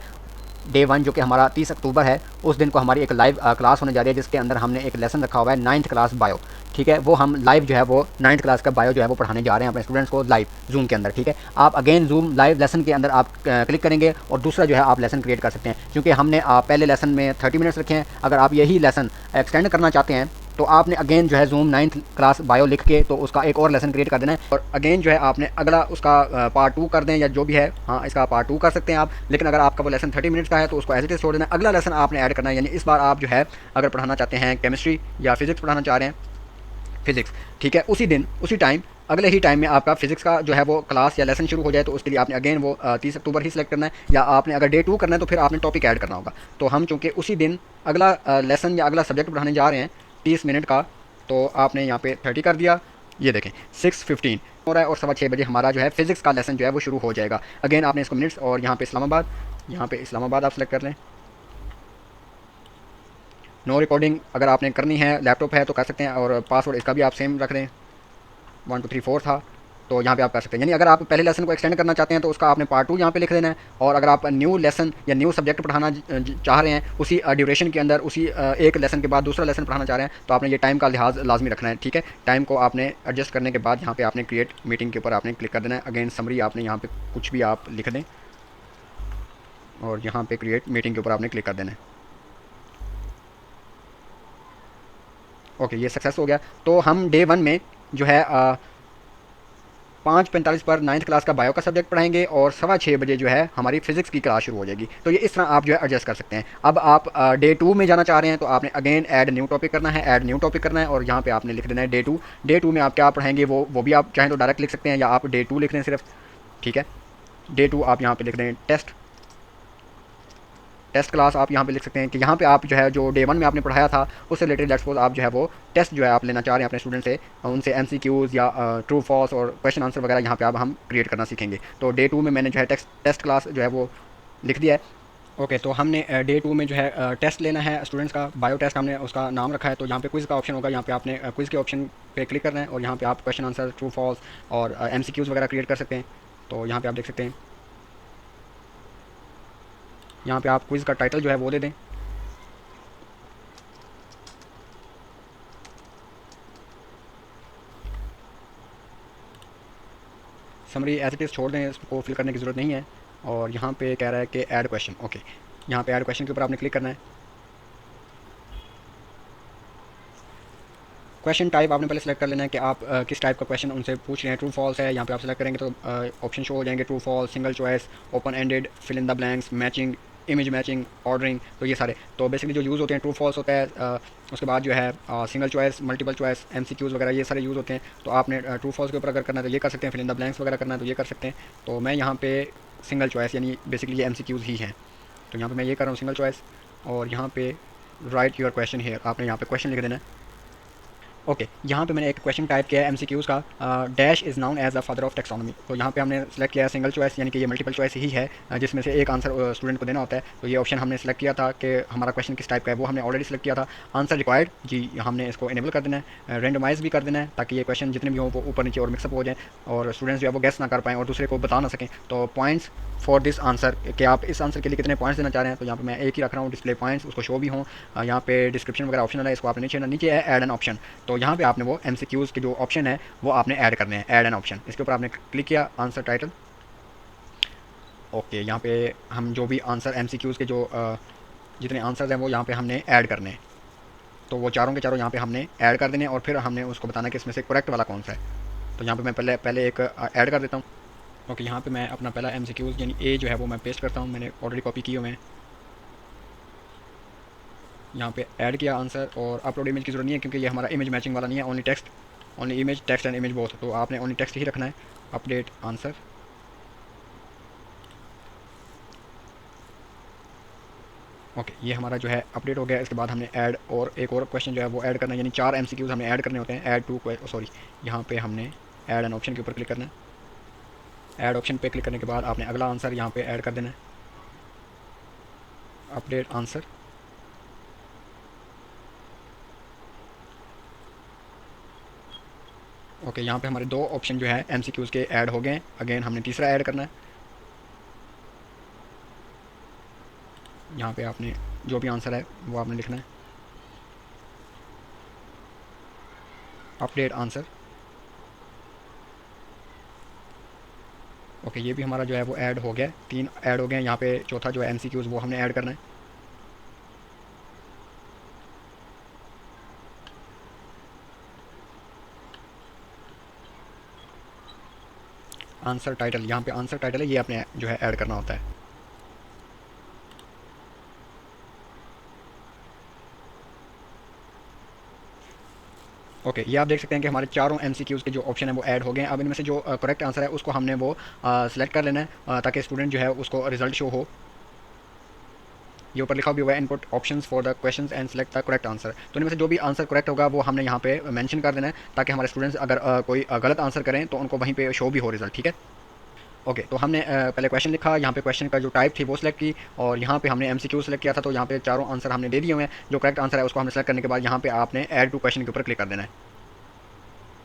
डे 1 जो कि हमारा 30 अक्टूबर है, उस दिन को हमारी एक लाइव क्लास होने जा रही है जिसके अंदर हमने एक लेसन रखा हुआ है 9th क्लास बायो, ठीक है। वो हम लाइव जो है वो 9th क्लास का बायो जो है वो पढ़ाने जा रहे हैं अपने स्टूडेंट्स को लाइव जूम के अंदर, ठीक है। आप अगेन जूम लाइव लेसन के अंदर आप क्लिक करेंगे और दूसरा जो है आप लेसन क्रिएट कर सकते हैं, क्योंकि हमने पहले लेसन में 30 मिनट्स रखे हैं। अगर आप यही लेसन एक्सटेंड करना चाहते हैं तो आपने अगेन जो है जूम 9th क्लास बायो लिख के तो उसका एक और लेसन क्रिएट कर देना है, और अगेन जो है आपने अगला उसका पार्ट 2 कर दें या जो भी है, हाँ इसका पार्ट 2 कर सकते हैं आप। लेकिन अगर आपका वो लेसन 30 मिनट्स का है तो उसको एज इट इज़ छोड़ देना है। अगला लेसन आपने ऐड करना है, यानी इस बार आप जो है अगर पढ़ाना चाहते हैं केमिस्ट्री या फिजिक्स पढ़ाना चाह रहे हैं, फिजिक्स, ठीक है, उसी दिन उसी टाइम अगले ही टाइम में आपका फिजिक्स का जो है वो क्लास या लेसन शुरू हो जाए, तो उसके लिए आपने अगेन वो 30 अक्टूबर ही सिलेक्ट करना है। या आपने अगर डे 2 करना है तो फिर आपने टॉपिक ऐड करना होगा। तो हम चूँकि उसी दिन अगला लेसन या अगला सब्जेक्ट पढ़ाने जा रहे हैं 30 मिनट का, तो आपने यहाँ पे 30 कर दिया। ये देखें 6:15 हो रहा है और 6:15 बजे हमारा जो है फिजिक्स का लेसन जो है वो शुरू हो जाएगा। अगेन आपने इसको मिनट्स और यहाँ पे इस्लामाबाद आप सेलेक्ट कर लें। नो रिकॉर्डिंग अगर आपने करनी है, लैपटॉप है तो कर सकते हैं, और पासवर्ड इसका भी आप सेम रख दें, 1 2 3 4 था, तो यहाँ पे आप कर सकते हैं। यानी अगर आप पहले लेसन को एक्सटेंड करना चाहते हैं तो उसका आपने पार्ट 2 यहाँ पे लिख देना है, और अगर आप न्यू लेसन या न्यू सब्जेक्ट पढ़ाना चाह रहे हैं उसी ड्यूरेशन के अंदर, उसी एक लेसन के बाद दूसरा लेसन पढ़ाना चाह रहे हैं, तो आपने ये टाइम का लिहाज लाजमी रखना है, ठीक है। टाइम को आपने एडजस्ट करने के बाद यहाँ पे आपने क्रिएट मीटिंग के ऊपर आपने क्लिक कर देना है। अगेन समरी आपने यहाँ पे कुछ भी आप लिख दें और यहाँ पे क्रिएट मीटिंग के ऊपर आपने क्लिक कर देना है। ओके, ये सक्सेस हो गया। तो हम डे 1 में जो है 5:45 पर 9th क्लास का बायो का सब्जेक्ट पढ़ाएंगे और 6:15 बजे जो है हमारी फिजिक्स की क्लास शुरू हो जाएगी। तो ये इस तरह आप जो है एडजस्ट कर सकते हैं। अब आप डे 2 में जाना चाह रहे हैं तो आपने अगेन ऐड न्यू टॉपिक करना है, ऐड न्यू टॉपिक करना है और यहाँ पे आपने लिख देना है डे 2। डे 2 में आप क्या पढ़ाएंगे वो भी आप चाहें तो डायरेक्ट लिख सकते हैं या आप डे 2 लिख दें सिर्फ, ठीक है। डे 2 आप यहाँ पे लिख दें टेस्ट, टेस्ट क्लास आप यहाँ पे लिख सकते हैं कि यहाँ पे आप जो है जो डे 1 में आपने पढ़ाया था उससे रिलेटेड लेट्स सपोज आप जो है वो टेस्ट जो है आप लेना चाह रहे हैं अपने स्टूडेंट से, उनसे एमसीक्यूज़ या ट्रू फॉल्स और क्वेश्चन आंसर वगैरह यहाँ पे आप हम क्रिएट करना सीखेंगे। तो डे 2 में मैंने जो है टेस्ट क्लास जो है वो लिख दिया है। ओके, तो हमने डे 2 में जो है टेस्ट लेना है स्टूडेंट्स का, बायो टेस्ट हमने उसका नाम रखा है। तो यहाँ पे क्विज़ का ऑप्शन होगा, यहाँ पे आपने क्विज़ के ऑप्शन पे क्लिक करना है और यहाँ पे आप क्वेश्चन आंसर, ट्रू फॉल्स और एमसीक्यूज़ वगैरह क्रिएट कर सकते हैं। तो यहाँ पे आप देख सकते हैं, यहाँ पे आप क्विज़ का टाइटल जो है वो दे दें। समरी एज इट इज़ छोड़ दें, इसको फिल करने की ज़रूरत नहीं है। और यहाँ पे कह रहा है कि ऐड क्वेश्चन। ओके, यहाँ पे ऐड क्वेश्चन के ऊपर आपने क्लिक करना है। क्वेश्चन टाइप आपने पहले सेलेक्ट कर लेना है कि आप किस टाइप का क्वेश्चन उनसे पूछ रहे हैं। ट्रू फॉल्स है, यहाँ पे आप सेलेक्ट करेंगे तो ऑप्शन शो हो जाएंगे, true false, single choice, open ended, fill in the blanks, matching, image matching, ordering. तो ये सारे तो बेसिकली जो यूज़ होते हैं, ट्रू फॉल्स होता है, उसके बाद जो है single choice, multiple choice, MCQs वगैरह ये सारे यूज़ होते हैं। तो आपने ट्रू फॉल्स के ऊपर अगर करना है तो ये कर सकते हैं, फिल इन द ब्लैंक्स वगैरह करना है तो ये कर सकते हैं। तो मैं यहाँ पे सिंगल चॉइस यानी बेसिकली ये एमसीक्यूज़ ही हैं, तो यहाँ पे मैं ये कर रहा हूँ सिंगल चॉइस। और यहाँ पे राइट योर क्वेश्चन हेयर, आपने यहाँ पे क्वेश्चन लिख देना है। ओके, यहाँ पे मैंने एक क्वेश्चन टाइप किया है एमसीक्यूज़ का, dash is known as the father of taxonomy. तो यहाँ पे हमने सेलेक्ट किया है सिंगल चॉइस, यानी कि ये मल्टीपल चॉइस ही है जिसमें से एक आंसर स्टूडेंट को देना होता है। तो ये ऑप्शन हमने सेलेक्ट किया था कि हमारा क्वेश्चन किस टाइप का है, वो हमने ऑलरेडी सेलेक्ट किया था। आंसर रिक्वायर्ड जी, हमने इसको इनेबल कर देना है। रेंडमाइज भी कर देना है ताकि ये क्वेश्चन जितने भी हों वो ऊपर नीचे और मिक्सअप हो जाए और स्टूडेंट्स जो है वो गेस ना कर पाएँ और दूसरे को बता ना सकें। तो पॉइंट्स फॉर दिस आंसर, कि आप इस आंसर के लिए कितने पॉइंट्स देना चाह रहे हैं, तो यहाँ पे मैं एक ही रख रहा हूँ, डिस्प्ले पॉइंट्स, उसको शो भी हों। यहाँ पे डिस्क्रिप्शन वगैरह ऑप्शनल है, इसको आपने नीचे है ऐड एन ऑप्शन। तो यहाँ पे आपने वो एमसीक्यूज़ के जो ऑप्शन है वो आपने ऐड करने हैं, ऐड एन ऑप्शन, इसके ऊपर आपने क्लिक किया, आंसर टाइटल। ओके, यहाँ पे हम जो भी आंसर एमसीक्यूज़ के जो जितने आंसर्स हैं वो यहाँ पे हमने ऐड करने हैं। तो वो चारों के चारों यहाँ पे हमने ऐड कर देने और फिर हमने उसको बताना कि इसमें से करेक्ट वाला कौन सा है। तो यहाँ पे मैं पहले एक ऐड कर देता हूँ। ओके, यहाँ पे मैं अपना पहला एमसीक्यूज़ यानी ए जो है वो मैं पेस्ट करता हूँ, मैंने ऑलरेडी कॉपी की हुई है। यहाँ पे ऐड किया आंसर और अपलोड इमेज की जरूरत नहीं है क्योंकि ये हमारा इमेज मैचिंग वाला नहीं है, only text, only image, text and image both. तो आपने ओनली टेक्स्ट ही रखना है। Update answer. ओके, ये हमारा जो है अपडेट हो गया। इसके बाद हमने ऐड और एक और क्वेश्चन जो है वो ऐड करना है, यानी 4 एमसीक्यूज़ हमने ऐड करने होते हैं। ऐड टू सॉरी, यहाँ पे हमने ऐड एन ऑप्शन के ऊपर क्लिक करना है। ऐड ऑप्शन पे क्लिक करने के बाद आपने अगला आंसर यहाँ पे ऐड कर देना है। Update answer. ओके, यहाँ पे हमारे 2 ऑप्शन जो है एमसीक्यूज़ के ऐड हो गए। अगेन हमने तीसरा ऐड करना है। यहाँ पे आपने जो भी आंसर है वो आपने लिखना है। Update answer. ओके, ये भी हमारा जो है वो ऐड हो गया, 3 ऐड हो गए। यहाँ पे चौथा जो है एमसीक्यूज़ वो हमने ऐड करना है। आंसर टाइटल, यहाँ पे आंसर टाइटल है, ये आपने जो है ऐड करना होता है। ओके, ये आप देख सकते हैं कि हमारे चारों एमसीक्यूज़ के जो ऑप्शन है वो ऐड हो गए हैं। अब इनमें से जो करेक्ट आंसर है उसको हमने वो सेलेक्ट कर लेना है ताकि स्टूडेंट जो है उसको रिजल्ट शो हो। ये ऊपर लिखा भी हुआ है input options for the questions and select the correct answer. तो इनमें से जो भी आंसर करेक्ट होगा वो हमने यहाँ पे मेंशन कर देना है ताकि हमारे स्टूडेंट्स अगर कोई गलत आंसर करें तो उनको वहीं पे शो भी हो रिजल्ट, ठीक है। ओके, तो हमने पहले क्वेश्चन लिखा, यहाँ पे क्वेश्चन का जो टाइप थी वो सिलेक्ट की और यहाँ पे हमने एमसीक्यू सेलेक्ट किया था। तो यहाँ पे चारों आंसर हमने दे दिए हुए हैं। जो करेक्ट आंसर है उसको हमने सेलेक्ट करने के बाद यहाँ पे आपने ऐड टू क्वेश्चन के ऊपर क्लिक कर देना है।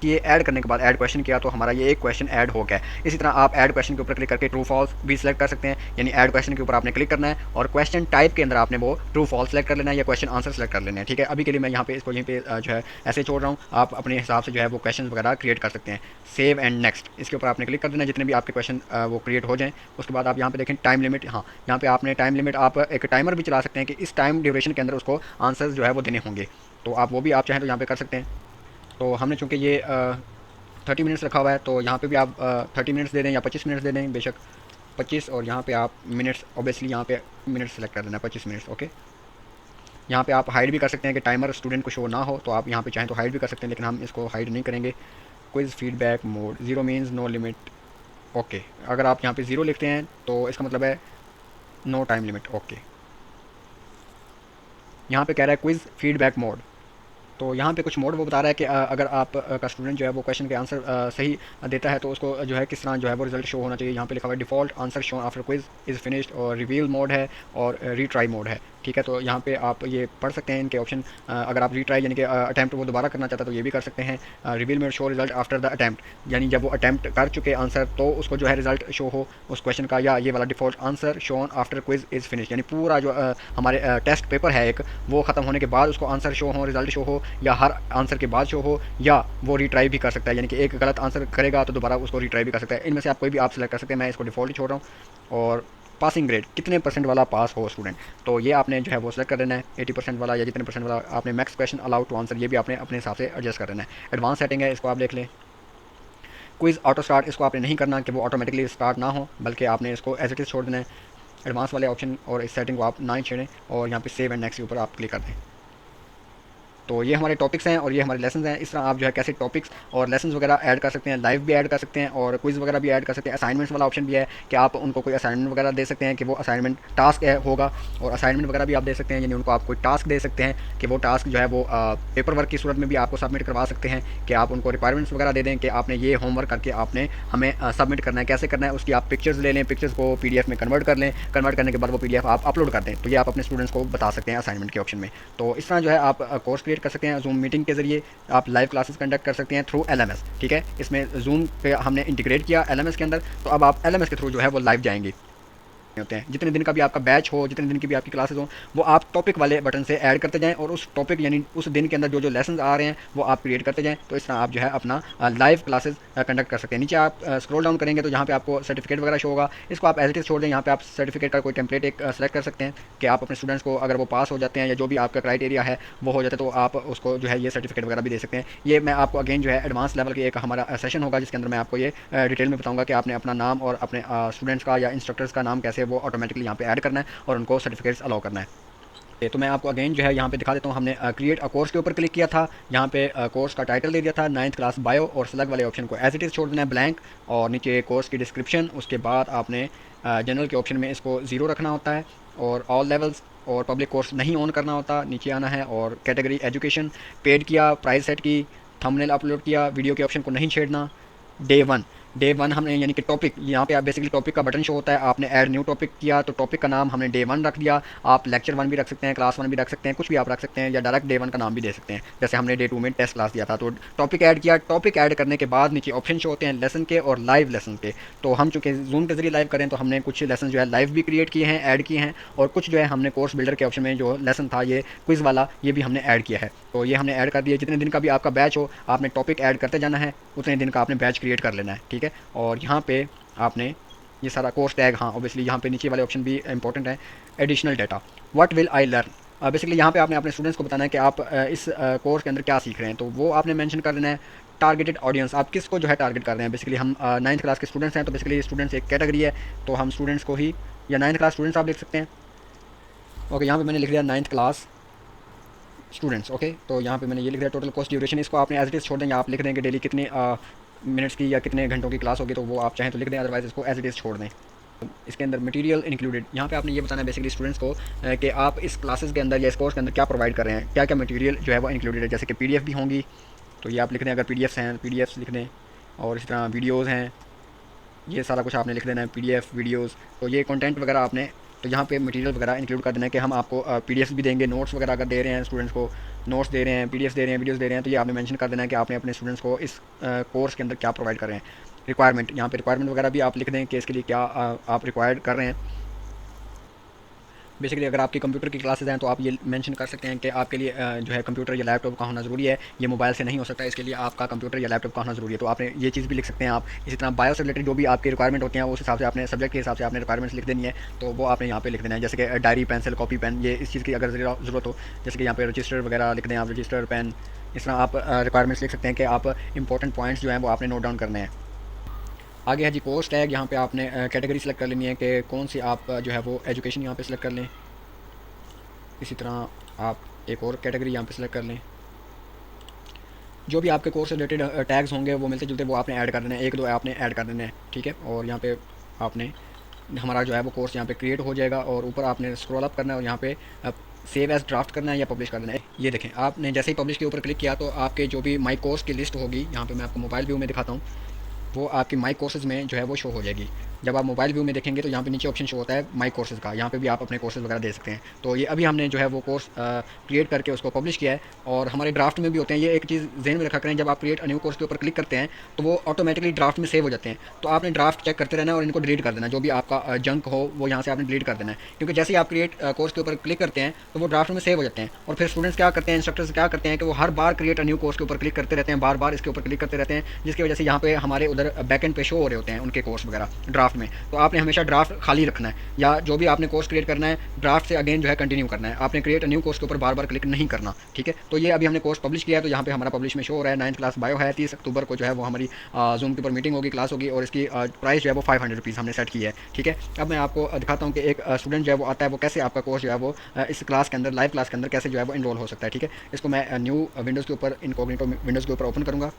कि ये ऐड करने के बाद ऐड क्वेश्चन किया तो हमारा ये एक क्वेश्चन ऐड हो गया। इसी तरह आप ऐड क्वेश्चन के ऊपर क्लिक करके ट्रू फॉल्स भी सिलेक्ट कर सकते हैं, यानी ऐड क्वेश्चन के ऊपर आपने क्लिक करना है और क्वेश्चन टाइप के अंदर आपने वो ट्रू फॉल्स सेलेक्ट कर लेना है या क्वेश्चन आंसर सेलेक्ट कर लेना है। ठीक है, अभी के लिए मैं यहाँ पे इसको यहीं पे जो है ऐसे छोड़ रहा हूँ, आप अपने हिसाब से जो है वो क्वेश्चन वगैरह क्रिएट कर सकते हैं। सेव एंड नेक्स्ट इसके ऊपर आपने क्लिक कर देना है, जितने भी आपके क्वेश्चन वो क्रिएट हो जाएँ। उसके बाद आप यहाँ पे देखें टाइम लिमिट, हाँ यहाँ पे आपने टाइम लिमिट, आप एक टाइमर भी चला सकते हैं कि इस टाइम ड्यूरेशन के अंदर उसको आंसर जो है वो देने होंगे, तो आप वो भी आप चाहें तो यहाँ पे कर सकते हैं। तो हमने चूँकि ये 30 मिनट्स रखा हुआ है तो यहाँ पे भी आप 30 मिनट्स दे दें या 25 मिनट्स दे दें, बेशक 25, और यहाँ पे आप मिनट्स ऑब्वियसली यहाँ पे मिनट्स सेलेक्ट कर देना 25 मिनट्स। ओके, यहाँ पे आप हाइड भी कर सकते हैं कि टाइमर स्टूडेंट को शो ना हो, तो आप यहाँ पे चाहें तो हाइड भी कर सकते हैं, लेकिन हम इसको हाइड नहीं करेंगे। Quiz feedback mode 0 means no limit. Okay, अगर आप यहाँ पे 0 लिखते हैं तो इसका मतलब है नो टाइम लिमिट। ओके, यहाँ पे कह रहा है क्विज फीडबैक मोड, तो यहाँ पे कुछ मोड वो बता रहा है कि अगर आप का स्टूडेंट जो है वो क्वेश्चन के आंसर सही देता है तो उसको जो है किस तरह जो है वो रिजल्ट शो होना चाहिए। यहाँ पे लिखा हुआ है default answer show after quiz is finished, और रिवील मोड है और रीट्राई मोड है। ठीक है, तो यहाँ पे आप ये पढ़ सकते हैं इनके ऑप्शन। अगर आप रीट्राई यानी कि अटैम्प्ट वो दोबारा करना चाहता है तो ये भी कर सकते हैं। Reveal mode show result after the attempt, यानी जब वो अटैम्प्ट कर चुके आंसर तो उसको जो है रिजल्ट शो हो उस क्वेश्चन का, या ये वाला default answer shown after quiz is finish, यानी पूरा जो हमारे टेस्ट पेपर है एक, वो ख़त्म होने के बाद उसको आंसर शो हो, रिजल्ट शो हो, या हर आंसर के बाद शो हो, या वो रिट्राई भी कर सकता है, यानी कि एक गलत आंसर करेगा तो दोबारा उसको रिट्राई भी कर सकता है। इनमें से आप कोई भी आप सेलेक्ट कर सकते हैं, मैं इसको डिफ़ॉल्ट ही छोड़ रहा हूँ। और पासिंग ग्रेड कितने % वाला पास हो स्टूडेंट, तो ये आपने जो है वो सेलेक्ट कर देना है, 80% वाला या जितने % वाला। आपने max question allowed to answer ये भी आपने अपने हिसाब से एडजस्ट कर देना है। एडवांस सेटिंग है, इसको आप देख लें। क्विज ऑटो स्टार्ट इसको आपने नहीं करना कि वो ऑटोमेटिकली स्टार्ट ना हो, बल्कि आपने इसको एज इट इज़ छोड़ देना है। एडवांस वाले ऑप्शन और इस सेटिंग को आप ना ही छेड़ें, और यहाँ पे सेव एंड नेक्स्ट के ऊपर आप क्लिक कर दें। तो ये हमारे टॉपिक्स हैं और ये हमारे लेसन्स हैं। इस तरह आप जो है कैसे टॉपिक्स और लेसन्स वगैरह ऐड कर सकते हैं, लाइव भी ऐड कर सकते हैं और क्विज़ वगैरह भी ऐड कर सकते हैं। असाइनमेंट्स वाला ऑप्शन भी है कि आप उनको कोई असाइनमेंट वगैरह दे सकते हैं कि वो असाइनमेंट टास्क होगा, और असाइनमेंट वगैरह भी आप दे सकते हैं, यानी उनको आप कोई टास्क दे सकते हैं कि वो टास्क जो है वो पेपर वर्क की सूरत में भी आपको सबमिट करवा सकते हैं, कि आप उनको रिक्वायरमेंट्स वगैरह दे दें कि आपने ये होमवर्क करके आपने हमें सबमिट करना है, कैसे करना है उसकी आप पिक्चर्स ले लें, पिक्चर्स को PDF में कन्वर्ट कर लें, कन्वर्ट करने के बाद वो PDF आप अपलोड कर दें, तो ये आप अपने स्टूडेंट्स को बता सकते हैं असाइनमेंट के ऑप्शन में। तो इस तरह जो है आप कोर्स क्रिएट कर सकते हैं। जूम मीटिंग के जरिए आप लाइव क्लासेस कंडक्ट कर सकते हैं थ्रू LMS। ठीक है, इसमें जूम पे हमने इंटीग्रेट किया LMS के अंदर, तो अब आप LMS के थ्रू जो है वो लाइव जाएंगे होते हैं। जितने दिन का भी आपका बैच हो, जितने दिन की भी आपकी क्लासेस हो, वो आप टॉपिक वाले बटन से ऐड करते जाएं, और उस टॉपिक यानी उस दिन के अंदर जो जो लेसन आ रहे हैं वो आप क्रिएट करते जाएं। तो इस तरह आप जो है अपना लाइव क्लासेस कंडक्ट कर सकते हैं। नीचे आप स्क्रॉल डाउन करेंगे तो यहाँ पे आपको सर्टिफिकेट वगैरह शो होगा, इसको आप एज इट इज़ छोड़ दें। यहाँ पे आप सर्टिफिकेट का कोई टेम्पलेट एक सेलेक्ट कर सकते हैं कि आप अपने स्टूडेंट्स को अगर वो पास हो जाते हैं या जो भी आपका क्राइटेरिया है वो हो जाता है तो आप उसको जो है ये सर्टिफिकेट वगैरह भी दे सकते हैं। ये मैं आपको अगेन जो है एडवांस लेवल की एक हमारा सेशन होगा जिसके अंदर मैं आपको ये डिटेल में बताऊँगा कि आपने अपना नाम और अपने स्टूडेंट्स का या इंस्ट्रक्टर्स का नाम कैसे वो ऑटोमेटिकली यहाँ पे ऐड करना है और उनको सर्टिफिकेट्स अलाउ करना है। तो मैं आपको अगेन जो है यहाँ पे दिखा देता हूँ। हमने क्रिएट अ कोर्स के ऊपर क्लिक किया था, यहाँ पे कोर्स का टाइटल दे दिया था 9th क्लास बायो, और स्लग वाले ऑप्शन को एज इट इज़ छोड़ देना है ब्लैंक, और नीचे कोर्स की डिस्क्रिप्शन। उसके बाद आपने जनरल के ऑप्शन में इसको 0 रखना होता है, और ऑल लेवल्स और पब्लिक कोर्स नहीं ऑन करना होता, नीचे आना है, और कैटेगरी एजुकेशन पेड किया, प्राइस सेट की, थंबनेल अपलोड किया, वीडियो के ऑप्शन को नहीं छेड़ना। डे वन हमने यानी कि टॉपिक, यहाँ पे आप बेसिकली टॉपिक का बटन शो होता है, आपने ऐड न्यू टॉपिक किया तो टॉपिक का नाम हमने डे 1 रख दिया। आप लेक्चर 1 भी रख सकते हैं, क्लास 1 भी रख सकते हैं, कुछ भी आप रख सकते हैं, या डायरेक्ट डे 1 का नाम भी दे सकते हैं, जैसे हमने डे 2 में टेस्ट क्लास दिया था। तो टॉपिक ऐड किया, टॉपिक ऐड करने के बाद नीचे ऑप्शन शो होते हैं लेसन के और लाइव लेसन के। तो हम चूँकि जूम के जरिए लाइव करें तो हमने कुछ लेसन जो है लाइव भी क्रिएट किए हैं, ऐड किए हैं, और कुछ जो है हमने कोर्स बिल्डर के ऑप्शन में जो लेसन था ये क्विज़ वाला ये भी हमने ऐड किया है। तो ये हमने ऐड कर दिया। जितने दिन का भी आपका बैच हो आपने टॉपिक ऐड करते जाना है, उतने दिन का आपने बैच क्रिएट कर लेना है। ठीक है, और यहाँ पे आपने ये सारा कोर्स टैग, हाँ ऑब्वियसली यहाँ पे नीचे वाले ऑप्शन भी इंपॉर्टेंट है। Additional data, what will I learn, basically यहाँ पे आपने अपने स्टूडेंट्स को बताना है कि आप इस कोर्स के अंदर क्या सीख रहे हैं, तो वो आपने मेंशन कर देना है। टारगेटेड ऑडियंस, आप किसको जो है टारगेट कर रहे हैं। बेसिकली हम 9th क्लास के स्टूडेंट्स हैं, तो बेसिकली स्टूडेंट्स एक कैटेगरी है, तो हम स्टूडेंट्स को ही, या 9th क्लास स्टूडेंट्स आप लिख सकते हैं। ओके, यहाँ पे मैंने लिख दिया 9th क्लास स्टूडेंट्स। ओके, तो यहाँ पे मैंने ये लिख दिया टोटल कोर्स ड्यूरेशन, इसको आपने एज इट इज़ छोड़ देंगे। आप लिख देंगे डेली कितने मिनट्स की या कितने घंटों की क्लास होगी, तो वो आप चाहें तो लिख दें, अदरवाइज़ इसको एज इट इज़ छोड़ दें। इसके अंदर मटेरियल इंक्लूडेड, यहाँ पे आपने ये बताना है बेसिकली स्टूडेंट्स को कि आप इस क्लासेस के अंदर या इस कोर्स के अंदर क्या प्रोवाइड कर रहे हैं, क्या क्या मटेरियल जो है वो इंक्लूडेड है। जैसे कि PDF भी होंगी तो ये आप लिख दें, अगर PDFs हैं PDFs लिख दें, और इस तरह वीडियोज़ हैं, ये सारा कुछ आपने लिख देना है, PDF वीडियोज़। तो ये कंटेंट वगैरह आपने, तो यहाँ पे मटेरियल वगैरह इंक्लूड कर देना है कि हम आपको PDFs भी देंगे, नोट्स वगैरह अगर दे रहे हैं स्टूडेंट्स को, नोट्स दे रहे हैं, पीडीएफ दे रहे हैं, वीडियोस दे रहे हैं, तो ये आपने मेंशन कर देना है कि आपने अपने स्टूडेंट्स को इस कोर्स के अंदर क्या प्रोवाइड कर रहे हैं। रिक्वायरमेंट, यहाँ पे रिक्वायरमेंट वगैरह भी आप लिख दें कि इसके लिए क्या आप रिक्वायर्ड कर रहे हैं। बेसिकली अगर आपकी कंप्यूटर की क्लासेस हैं तो आप ये मेंशन कर सकते हैं कि आपके लिए जो है कंप्यूटर या लैपटॉप का होना ज़रूरी है, ये मोबाइल से नहीं हो सकता, इसके लिए आपका कंप्यूटर या लैपटॉप का होना ज़रूरी है। तो आपने ये चीज़ भी लिख सकते हैं आप। इसी तरह बायो से रिलेटेड जो भी आपकी रिक्वायरमेंट होती हैं उस हिसाब से आपने सब्जेक्ट के हिसाब से आपने रिक्वायरमेंट्स लिख देनी है, तो वो आपने यहाँ पे लिख देना है। जैसे कि डायरी, पेंसिल, कॉपी, पेन, ये इस चीज़ की अगर ज़रूरत हो, जैसे कि यहाँ पे रजिस्टर वगैरह लिख दें आप, रजिस्टर, पेन, इस तरह आप रिक्वायरमेंट्स लिख सकते हैं कि आप इंपॉर्टेंट पॉइंट्स जो हैं वो आपने नोट डाउन करने हैं। आगे है जी कोर्स टैग, यहाँ पे आपने कैटेगरी सेलेक्ट कर लेनी है कि कौन सी आप जो है वो एजुकेशन यहाँ पे सेलेक्ट कर लें। इसी तरह आप एक और कैटेगरी यहाँ पे सेलेक्ट कर लें। जो भी आपके कोर्स से रिलेटेड टैग्स होंगे वो मिलते जुलते वो आपने ऐड कर देना है, एक दो आपने ऐड कर देना है, ठीक है। और यहाँ पे आपने हमारा जो है वो कोर्स यहाँ पे क्रिएट हो जाएगा और ऊपर आपने स्क्रॉल अप करना है और यहाँ पे सेव एज ड्राफ्ट करना है या पब्लिश कर देना है। ये देखें, आपने जैसे ही पब्लिश के ऊपर क्लिक किया तो आपके जो भी माई कोर्स की लिस्ट होगी, यहाँ पे मैं आपको मोबाइल व्यू में दिखाता हूँ, वो आपकी माई कोर्सेज़ में जो है वो शो हो जाएगी। जब आप मोबाइल व्यू में देखेंगे तो यहाँ पे नीचे ऑप्शन शो होता है माई कोर्सेज़ का, यहाँ पे भी आप अपने कोर्सेज़ वगैरह दे सकते हैं। तो ये अभी हमने जो है वो कोर्स क्रिएट करके उसको पब्लिश किया है और हमारे ड्राफ्ट में भी होते हैं। ये एक चीज़ ज़हन में रखा करें, जब आप क्रिएट न्यू कोर्स के ऊपर क्लिक करते हैं तो वो ऑटोमेटिकली ड्राफ्ट में सेव हो जाते हैं। तो आपने ड्राफ्ट चेक करते रहना और इनको डिलीट कर देना, जो भी आपका जंक हो वो यहाँ से आपने डिलीट कर देना है, क्योंकि जैसे ही आप क्रिएट कोर्स के ऊपर क्लिक करते हैं तो वो ड्राफ्ट में सेव हो जाते हैं। और फिर स्टूडेंट्स क्या करते हैं, इंस्ट्रक्टर्स क्या करते हैं कि वो हर बार क्रिएट न्यू कोर्स के ऊपर क्लिक करते रहते हैं, बार बार इसके ऊपर क्लिक करते रहते हैं, जिसकी वजह से यहाँ पे हमारे उधर बैक एंड पे शो हो रहे होते हैं उनके कोर्स वगैरह ड्राफ्ट में। तो आपने हमेशा ड्राफ्ट खाली रखना है, या जो भी आपने कोर्स क्रिएट करना है ड्राफ्ट से अगेन जो है कंटिन्यू करना है, आपने क्रिएट न्यू कोर्स के ऊपर बार बार क्लिक नहीं करना, ठीक है। तो ये अभी हमने कोर्स पब्लिश किया है, तो यहाँ पे हमारा पब्लिश में शो हो रहा है 9th क्लास बायो है। 30 अक्टूबर को जो है वो हमारी जूम के ऊपर मीटिंग होगी, क्लास होगी और इसकी प्राइस जो है वो 500 रुपीज़ हमने सेट की है, ठीक है। अब मैं आपको दिखाता हूँ कि एक स्टूडेंट जो है वो आता है वो कैसे आपका कोर्स जो है वो इस क्लास के अंदर, लाइव क्लास के अंदर कैसे जो है वो इनरोल हो सकता है, ठीक है। इसको मैं न्यू विंडोज़ के ऊपर, इनकॉग्निटो विंडोज़ के ऊपर ओपन करूँगा।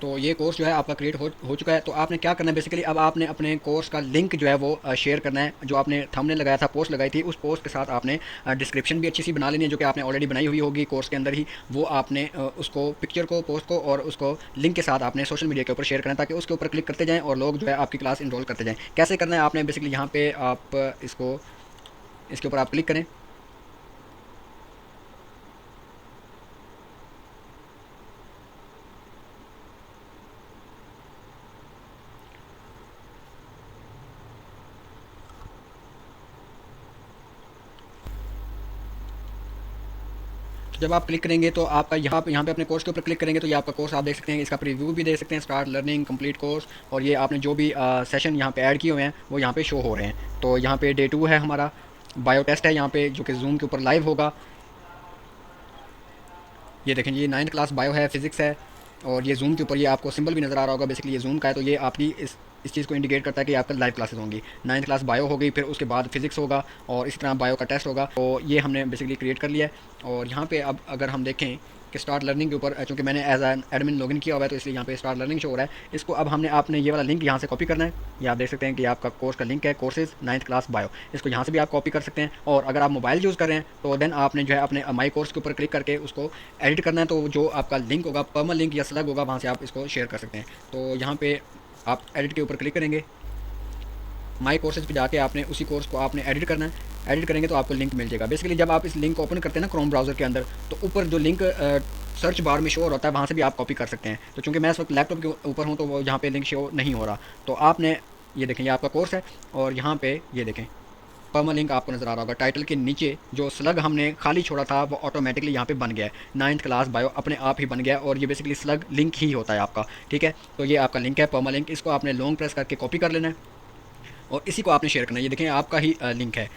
तो ये कोर्स जो है आपका क्रिएट हो चुका है। तो आपने क्या करना है बेसिकली, अब आपने अपने कोर्स का लिंक जो है वो शेयर करना है। जो आपने थंबनेल लगाया था, पोस्ट लगाई थी, उस पोस्ट के साथ आपने डिस्क्रिप्शन भी अच्छी सी बना लेनी है, जो कि आपने ऑलरेडी बनाई हुई होगी कोर्स के अंदर ही। वो आपने उसको, पिक्चर को, पोस्ट को और उसको लिंक के साथ आपने सोशल मीडिया के ऊपर शेयर करना है, ताकि उसके ऊपर क्लिक करते जाएँ और लोग जो है आपकी क्लास इनरोल करते जाएँ। कैसे करना है आपने बेसिकली, यहाँ पर आप इसके ऊपर आप क्लिक करें। जब आप क्लिक करेंगे तो आपका यहाँ पे अपने कोर्स के ऊपर क्लिक करेंगे तो ये आपका कोर्स आप देख सकते हैं, इसका प्रीव्यू भी देख सकते हैं, स्टार्ट लर्निंग, कंप्लीट कोर्स, और ये आपने जो भी सेशन यहाँ पे ऐड किए हुए हैं वो यहाँ पे शो हो रहे हैं। तो यहाँ पे डे 2 है हमारा, बायो टेस्ट है यहाँ पे जो कि जूम के ऊपर लाइव होगा। ये देखें, ये 9th क्लास बायो है, फिजिक्स है, और ये जूम के ऊपर ये आपको सिंबल भी नज़र आ रहा होगा, बेसिकली ये जूम का है। तो ये आपकी इस चीज़ को इंडिकेट करता है कि आपका लाइव क्लासेस होंगी। 9th क्लास बायो हो गई, फिर उसके बाद फिजिक्स होगा और इसी तरह बायो का टेस्ट होगा। तो ये हमने बेसिकली क्रिएट कर लिया है। और यहाँ पे अब अगर हम देखें कि स्टार्ट लर्निंग के ऊपर, चूँकि मैंने एज एन एडमिन लॉगिन किया हुआ है तो इसलिए यहाँ पे स्टार्ट लर्निंग शो हो रहा है। इसको अब आपने ये वाला लिंक यहाँ से कॉपी करना है। ये आप देख सकते हैं कि आपका कोर्स का लिंक है, कोर्सेज 9th क्लास बायो। इसको यहाँ से भी आप कॉपी कर सकते हैं। और अगर आप मोबाइल यूज़ कर रहे हैं तो देन आपने जो है अपने माई कोर्स के ऊपर क्लिक करके उसको एडिट करना है। तो जो आपका लिंक होगा, पर्मल लिंक या स्लग होगा, वहाँ से आप इसको शेयर कर सकते हैं। तो यहाँ पे आप एडिट के ऊपर क्लिक करेंगे, माई कोर्सेज पे जाके आपने उसी कोर्स को आपने एडिट करना है। एडिट करेंगे तो आपको लिंक मिल जाएगा। बेसिकली जब आप इस लिंक को ओपन करते हैं ना क्रोम ब्राउज़र के अंदर, तो ऊपर जो लिंक सर्च बार में शो हो रहा है वहाँ से भी आप कॉपी कर सकते हैं। तो चूँकि मैं इस वक्त लैपटॉप के ऊपर हूँ तो वो यहाँ पे लिंक शो नहीं हो रहा। तो आपने ये देखें, ये आपका कोर्स है और यहाँ पे ये देखें पर्मल लिंक आपको नज़र आ रहा होगा। टाइटल के नीचे जो स्लग हमने खाली छोड़ा था वो ऑटोमेटिकली यहाँ पे बन गया है। 9th क्लास बायो अपने आप ही बन गया और ये बेसिकली स्लग लिंक ही होता है आपका, ठीक है। तो ये आपका लिंक है, पर्मल लिंक। इसको आपने लॉन्ग प्रेस करके कॉपी कर लेना है और इसी को आपने शेयर करना है। ये देखें आपका ही लिंक है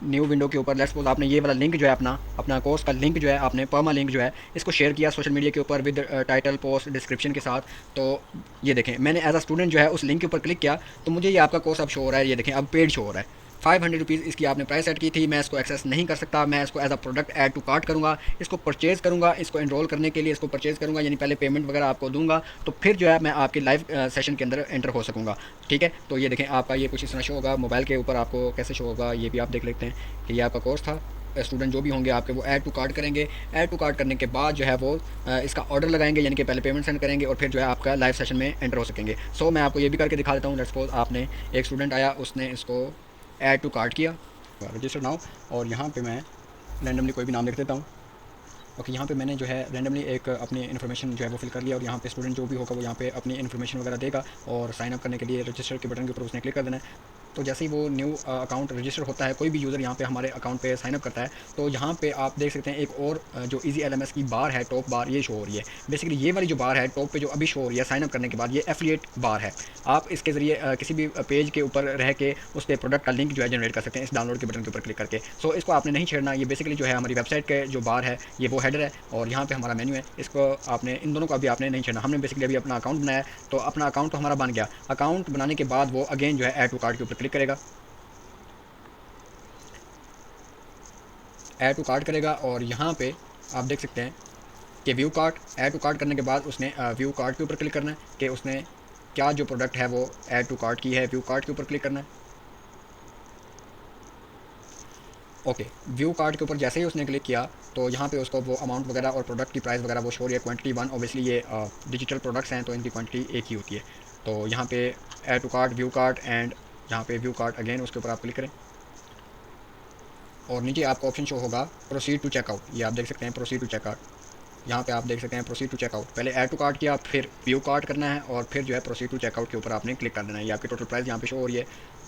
न्यू विंडो के ऊपर। लेट्स सपोज आपने ये वाला लिंक जो है अपना कोर्स का लिंक जो है, आपने पर्मा लिंक जो है इसको शेयर किया सोशल मीडिया के ऊपर विद टाइटल, पोस्ट, डिस्क्रिप्शन के साथ। तो ये देखें मैंने एज अ स्टूडेंट जो है उस लिंक के ऊपर क्लिक किया तो मुझे ये आपका कोर्स अब शो हो रहा है। ये देखें अब पेड शो हो रहा है। 500 रुपीज़ इसकी आपने प्राइस सेट की थी। मैं इसको एक्सेस नहीं कर सकता, मैं इसको as a product add to cart करूँगा, इसको परचेज़ करूँगा, इसको एनरोल करने के लिए इसको परचेज़ करूँगा, यानी पहले पेमेंट वगैरह आपको दूंगा तो फिर जो है मैं आपकी लाइव सेशन के अंदर एंटर हो सकूँगा, ठीक है। तो ये देखें आपका ये कुछ इस तरह शो होगा। मोबाइल के ऊपर आपको कैसे शो होगा ये भी आप देख लेते हैं कि ये आपका कोर्स था। स्टूडेंट जो भी होंगे आपके वो ऐड टू कार्ट करेंगे। ऐड टू कार्ट करने के बाद जो है वो इसका ऑर्डर लगाएंगे, यानी कि पहले पेमेंट सेंड करेंगे और फिर जो है आपका लाइव सेशन में एंटर हो सकेंगे। मैं आपको ये भी करके दिखा देता हूँ। लेट्स सपोज आपने एक स्टूडेंट आया, उसने इसको ऐड टू कार्ट किया, रजिस्टर नाउ, और यहाँ पे मैं रैंडमली कोई भी नाम लिख देता हूँ। ओके, यहाँ पे मैंने जो है रैंडमली एक अपनी इन्फॉर्मेशन जो है वो फिल कर लिया, और यहाँ पे स्टूडेंट जो भी होगा वो यहाँ पे अपनी इन्फॉर्मेशन वगैरह देगा, और साइन अप करने के लिए रजिस्टर के बटन के ऊपर उसने क्लिक कर देना है। तो जैसे ही वो न्यू अकाउंट रजिस्टर होता है, कोई भी यूज़र यहाँ पे हमारे अकाउंट पे साइन अप करता है, तो यहाँ पे आप देख सकते हैं एक और जो इजी एलएमएस की बार है, टॉप बार, ये शो हो रही है। बेसिकली ये वाली जो बार है टॉप पे जो अभी शो हो रही है साइन अप करने के बाद, ये एफिलिएट बार है। आप इसके ज़रिए किसी भी पेज के ऊपर रह के उस पर प्रोडक्ट का लिंक जो है जनरेट कर सकते हैं इस डाउनलोड के बटन के ऊपर क्लिक करके। सो इसको आपने नहीं छेड़ना, ये बेसिकली जो है हमारी वेबसाइट के जो बार है ये वो हेडर है, और यहाँ पे हमारा मेन्यू है, इसको आपने इन दोनों को अभी आपने नहीं छेड़ना। हमने बेसिकली अभी अपना अकाउंट बनाया, तो अपना अकाउंट तो हमारा बन गया। अकाउंट बनाने के बाद वो अगेन जो है ऐड टू कार्ट के ऊपर क्लिक करेगा, ऐड टू कार्ट करेगा, और यहाँ पे आप देख सकते हैं कि view cart. Add to cart करने के बाद उसने व्यू कार्ट के ऊपर क्लिक करना है कि उसने क्या जो प्रोडक्ट है वो ऐड टू कार्ट की है, व्यू कार्ट के ऊपर क्लिक करना है। ओके, व्यू कार्ट के ऊपर जैसे ही उसने क्लिक किया तो यहाँ पे उसको वो अमाउंट वगैरह और प्रोडक्ट की प्राइस वगैरह वो शो रही है, क्वांटिटी 1। ऑब्वियसली ये डिजिटल प्रोडक्ट्स हैं तो इनकी क्वांटिटी एक ही होती है। तो यहाँ पे add to cart, view cart, and यहाँ पे व्यू कार्ट अगेन, उसके ऊपर आप क्लिक करें, और नीचे आपको ऑप्शन शो होगा प्रोसीड टू चेकआउट। ये आप देख सकते हैं प्रोसीड टू चेकआउट, यहाँ पे आप देख सकते हैं प्रोसीड टू चेकआउट। पहले ऐड टू कार्ट किया, फिर व्यू कार्ट करना है, और फिर जो है प्रोसीड टू चेकआउट के ऊपर आपने क्लिक कर देना है। ये आपकी टोटल प्राइस यहाँ पे शो हो रही है।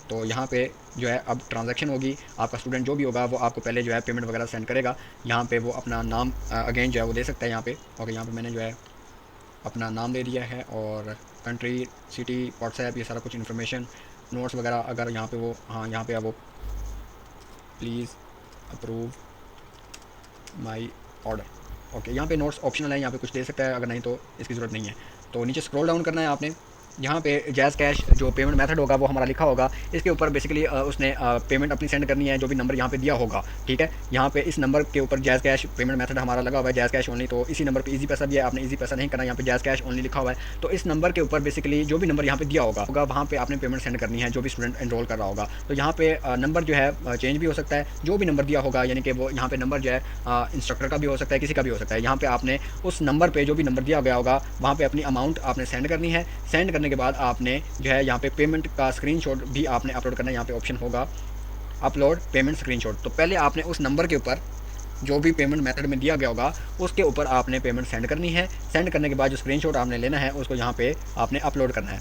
तो यहाँ पे जो है अब ट्रांजैक्शन होगी, आपका स्टूडेंट जो भी होगा वो आपको पहले जो है पेमेंट वगैरह सेंड करेगा। यहाँ पे वो अपना नाम अगेन जो है वो दे सकता है यहाँ पे। ओके, यहाँ पे मैंने जो है अपना नाम दे दिया है, और कंट्री, सिटी, व्हाट्सएप, ये सारा कुछ इन्फॉर्मेशन, नोट्स वगैरह अगर यहाँ पे वो, हाँ यहाँ पे वो please approve my order. Okay, यहाँ पे नोट्स ऑप्शनल है, यहाँ पे कुछ दे सकता है, अगर नहीं तो इसकी ज़रूरत नहीं है। तो नीचे स्क्रॉल डाउन करना है आपने, यहाँ पे जैज़ कैश जो पेमेंट मेथड होगा वो हमारा लिखा होगा, इसके ऊपर बेसिकली उसने पेमेंट अपनी सेंड करनी है जो भी नंबर यहाँ पे दिया होगा। ठीक है, यहाँ पे इस नंबर के ऊपर जैज़ कैश पेमेंट मेथड हमारा लगा हुआ है, जैज़ कैश ओनली। तो इसी नंबर पे इजी पैसा दिया है, आपने इजी पैसा नहीं करना, यहाँ पे जैज़ कैश ओनली लिखा हुआ है। तो इस नंबर के ऊपर बेसिकली जो भी नंबर यहाँ पे दिया होगा वहाँ पे आपने पेमेंट सेंड करनी है, जो भी स्टूडेंट एनरोल कर रहा होगा। तो यहाँ पे नंबर जो है चेंज भी हो सकता है, जो भी नंबर दिया होगा, यानी कि वो यहाँ पे नंबर जो है इंस्ट्रक्टर का भी हो सकता है, किसी का भी हो सकता है। यहाँ पे आपने उस नंबर पे जो भी नंबर दिया गया होगा वहाँ पे अपनी अमाउंट आपने सेंड करनी है। सेंड करने के बाद आपने जो है यहाँ पे पेमेंट का स्क्रीनशॉट भी आपने अपलोड करना है। यहाँ पे ऑप्शन होगा अपलोड पेमेंट स्क्रीनशॉट। तो पहले आपने उस नंबर के ऊपर जो भी पेमेंट मेथड में दिया गया होगा उसके ऊपर आपने पेमेंट सेंड करनी है। सेंड करने के बाद जो स्क्रीनशॉट आपने लेना है उसको यहाँ पे आपने अपलोड करना है।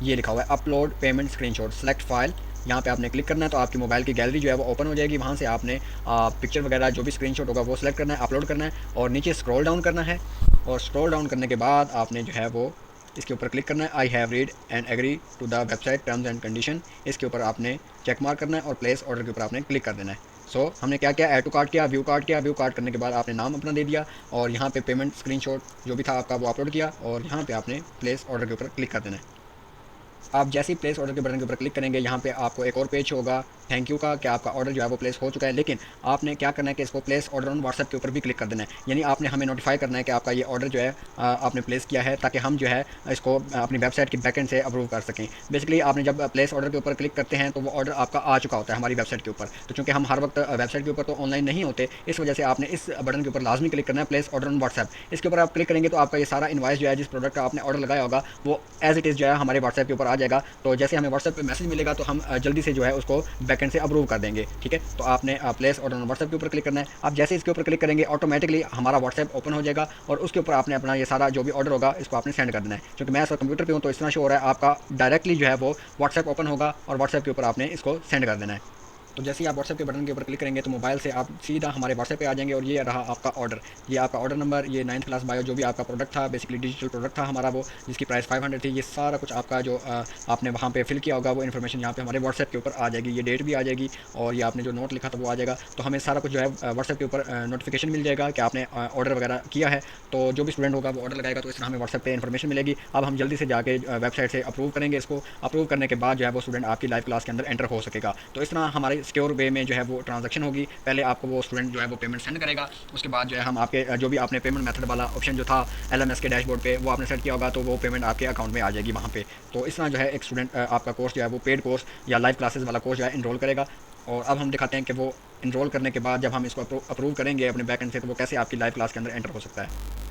ये लिखा हुआ है upload payment screenshot, select file, यहाँ पे आपने क्लिक करना है। तो आपकी मोबाइल की गैलरी जो है वो ओपन हो जाएगी, वहाँ से आपने पिक्चर वगैरह जो भी स्क्रीनशॉट होगा वो सिलेक्ट करना है, अपलोड करना है, और नीचे स्क्रॉल डाउन करना है। और स्क्रॉल डाउन करने के बाद आपने जो है वो इसके ऊपर क्लिक करना है, I have read and agree to the website terms and condition. इसके ऊपर आपने चेक मार्क करना है और प्लेस ऑर्डर के ऊपर आपने क्लिक कर देना है। सो हमने क्या किया, ऐड टू कार्ट किया, व्यू कार्ट किया, व्यू कार्ट करने के बाद आपने नाम अपना दे दिया, और यहाँ पे पेमेंट स्क्रीनशॉट जो भी था आपका वो अपलोड किया, और यहाँ पे आपने प्लेस ऑर्डर के ऊपर क्लिक कर देना है। आप जैसे ही प्लेस ऑर्डर के बटन के ऊपर क्लिक करेंगे यहाँ पे आपको एक और पेज होगा थैंक यू का, कि आपका ऑर्डर जो है वो प्लेस हो चुका है। लेकिन आपने क्या करना है कि इसको प्लेस ऑर्डर ऑन व्हाट्सएप के ऊपर भी क्लिक कर देना है, यानी आपने हमें नोटिफाई करना है कि आपका ये ऑर्डर जो है आपने प्लेस किया है, ताकि हम जो है इसको अपनी वेबसाइट की बैकएंड से अप्रूव कर सकें। बेसिकली आपने जब प्लेस ऑर्डर के ऊपर क्लिक करते हैं तो वो ऑर्डर आपका आ चुका होता है हमारी वेबसाइट के ऊपर। तो चूँकि हम हर वक्त वेबसाइट के ऊपर तो ऑनलाइन नहीं होते, इस वजह से आपने इस बटन के ऊपर लाजमी क्लिक करना है, प्लेस ऑर्डर ऑन व्हाट्सएप। इसके ऊपर आप क्लिक करेंगे तो आपका ये सारा इनवाइस जो है जिस प्रोडक्ट का आपने ऑर्डर लगाया होगा वो एज इट इज़ जो है हमारे व्हाट्सएप के ऊपर आ जाएगा। तो जैसे हमें व्हाट्सएप पे मैसेज मिलेगा तो हम जल्दी से जो है उसको बैकएंड से अप्रूव कर देंगे। ठीक है, तो आपने प्लेस ऑर्डर ऑन व्हाट्सएप के ऊपर क्लिक करना है। आप जैसे इसके ऊपर क्लिक करेंगे ऑटोमेटिकली हमारा व्हाट्सएप ओपन हो जाएगा, और उसके ऊपर आपने अपना ये सारा जो भी ऑर्डर होगा इसको आपने सेंड कर देना है। क्योंकि मैं इस कंप्यूटर पे हूँ तो इस तरह शो हो रहा है, आपका डायरेक्टली जो है वो व्हाट्सएप ओपन होगा और व्हाट्सएप के ऊपर आपने इसको सेंड कर देना है। तो जैसे ही आप व्हाट्सएप के बटन के ऊपर क्लिक करेंगे तो मोबाइल से आप सीधा हमारे व्हाट्सएप पे आ जाएंगे, और ये रहा आपका ऑर्डर, ये आपका ऑर्डर नंबर, ये 9th क्लास बायो जो भी आपका प्रोडक्ट था, बेसिकली डिजिटल प्रोडक्ट था हमारा वो, जिसकी प्राइस 500 थी। ये सारा कुछ आपका जो आपने वहाँ पे फिल किया होगा वो इन्फॉर्मेशन यहाँ पे हमारे व्हाट्सएप के ऊपर आ जाएगी, ये डेट भी आ जाएगी, और ये आपने जो नोट लिखा था वो आ जाएगा। तो हमें सारा कुछ जो है व्हाट्सएप के ऊपर नोटिफिकेशन मिल जाएगा कि आपने ऑर्डर वगैरह किया है। तो जो भी स्टूडेंट होगा वो ऑर्डर लगाएगा तो इस तरह हमें व्हाट्सएप पे इन्फॉर्मेशन मिलेगी। अब हम जल्दी से जाके वेबसाइट से अप्रूव करेंगे इसको, अप्रूव करने के बाद जो है वो स्टूडेंट आपकी लाइव क्लास के अंदर एंटर हो सकेगा। तो इस तरह हमारे सिक्योर वे में जो है वो ट्रांजैक्शन होगी। पहले आपको वो स्टूडेंट जो है वो पेमेंट सेंड करेगा, उसके बाद जो है हम आपके जो भी आपने पेमेंट मेथड वाला ऑप्शन जो था एलएमएस के डैशबोर्ड पे वो आपने सेट किया होगा, तो वो पेमेंट आपके अकाउंट में आ जाएगी वहाँ पे। तो इस तरह जो है एक स्टूडेंट आपका कोर्स जो है वो पेड कोर्स या लाइव क्लासेस वाला कोर्स जो है इनरोल करेगा। और अब हम दिखाते हैं कि वो इनरोल करने के बाद जब हम इसको अप्रूव करेंगे अपने बैकएंड से तो वो कैसे आपकी लाइव क्लास के अंदर एंटर हो सकता है।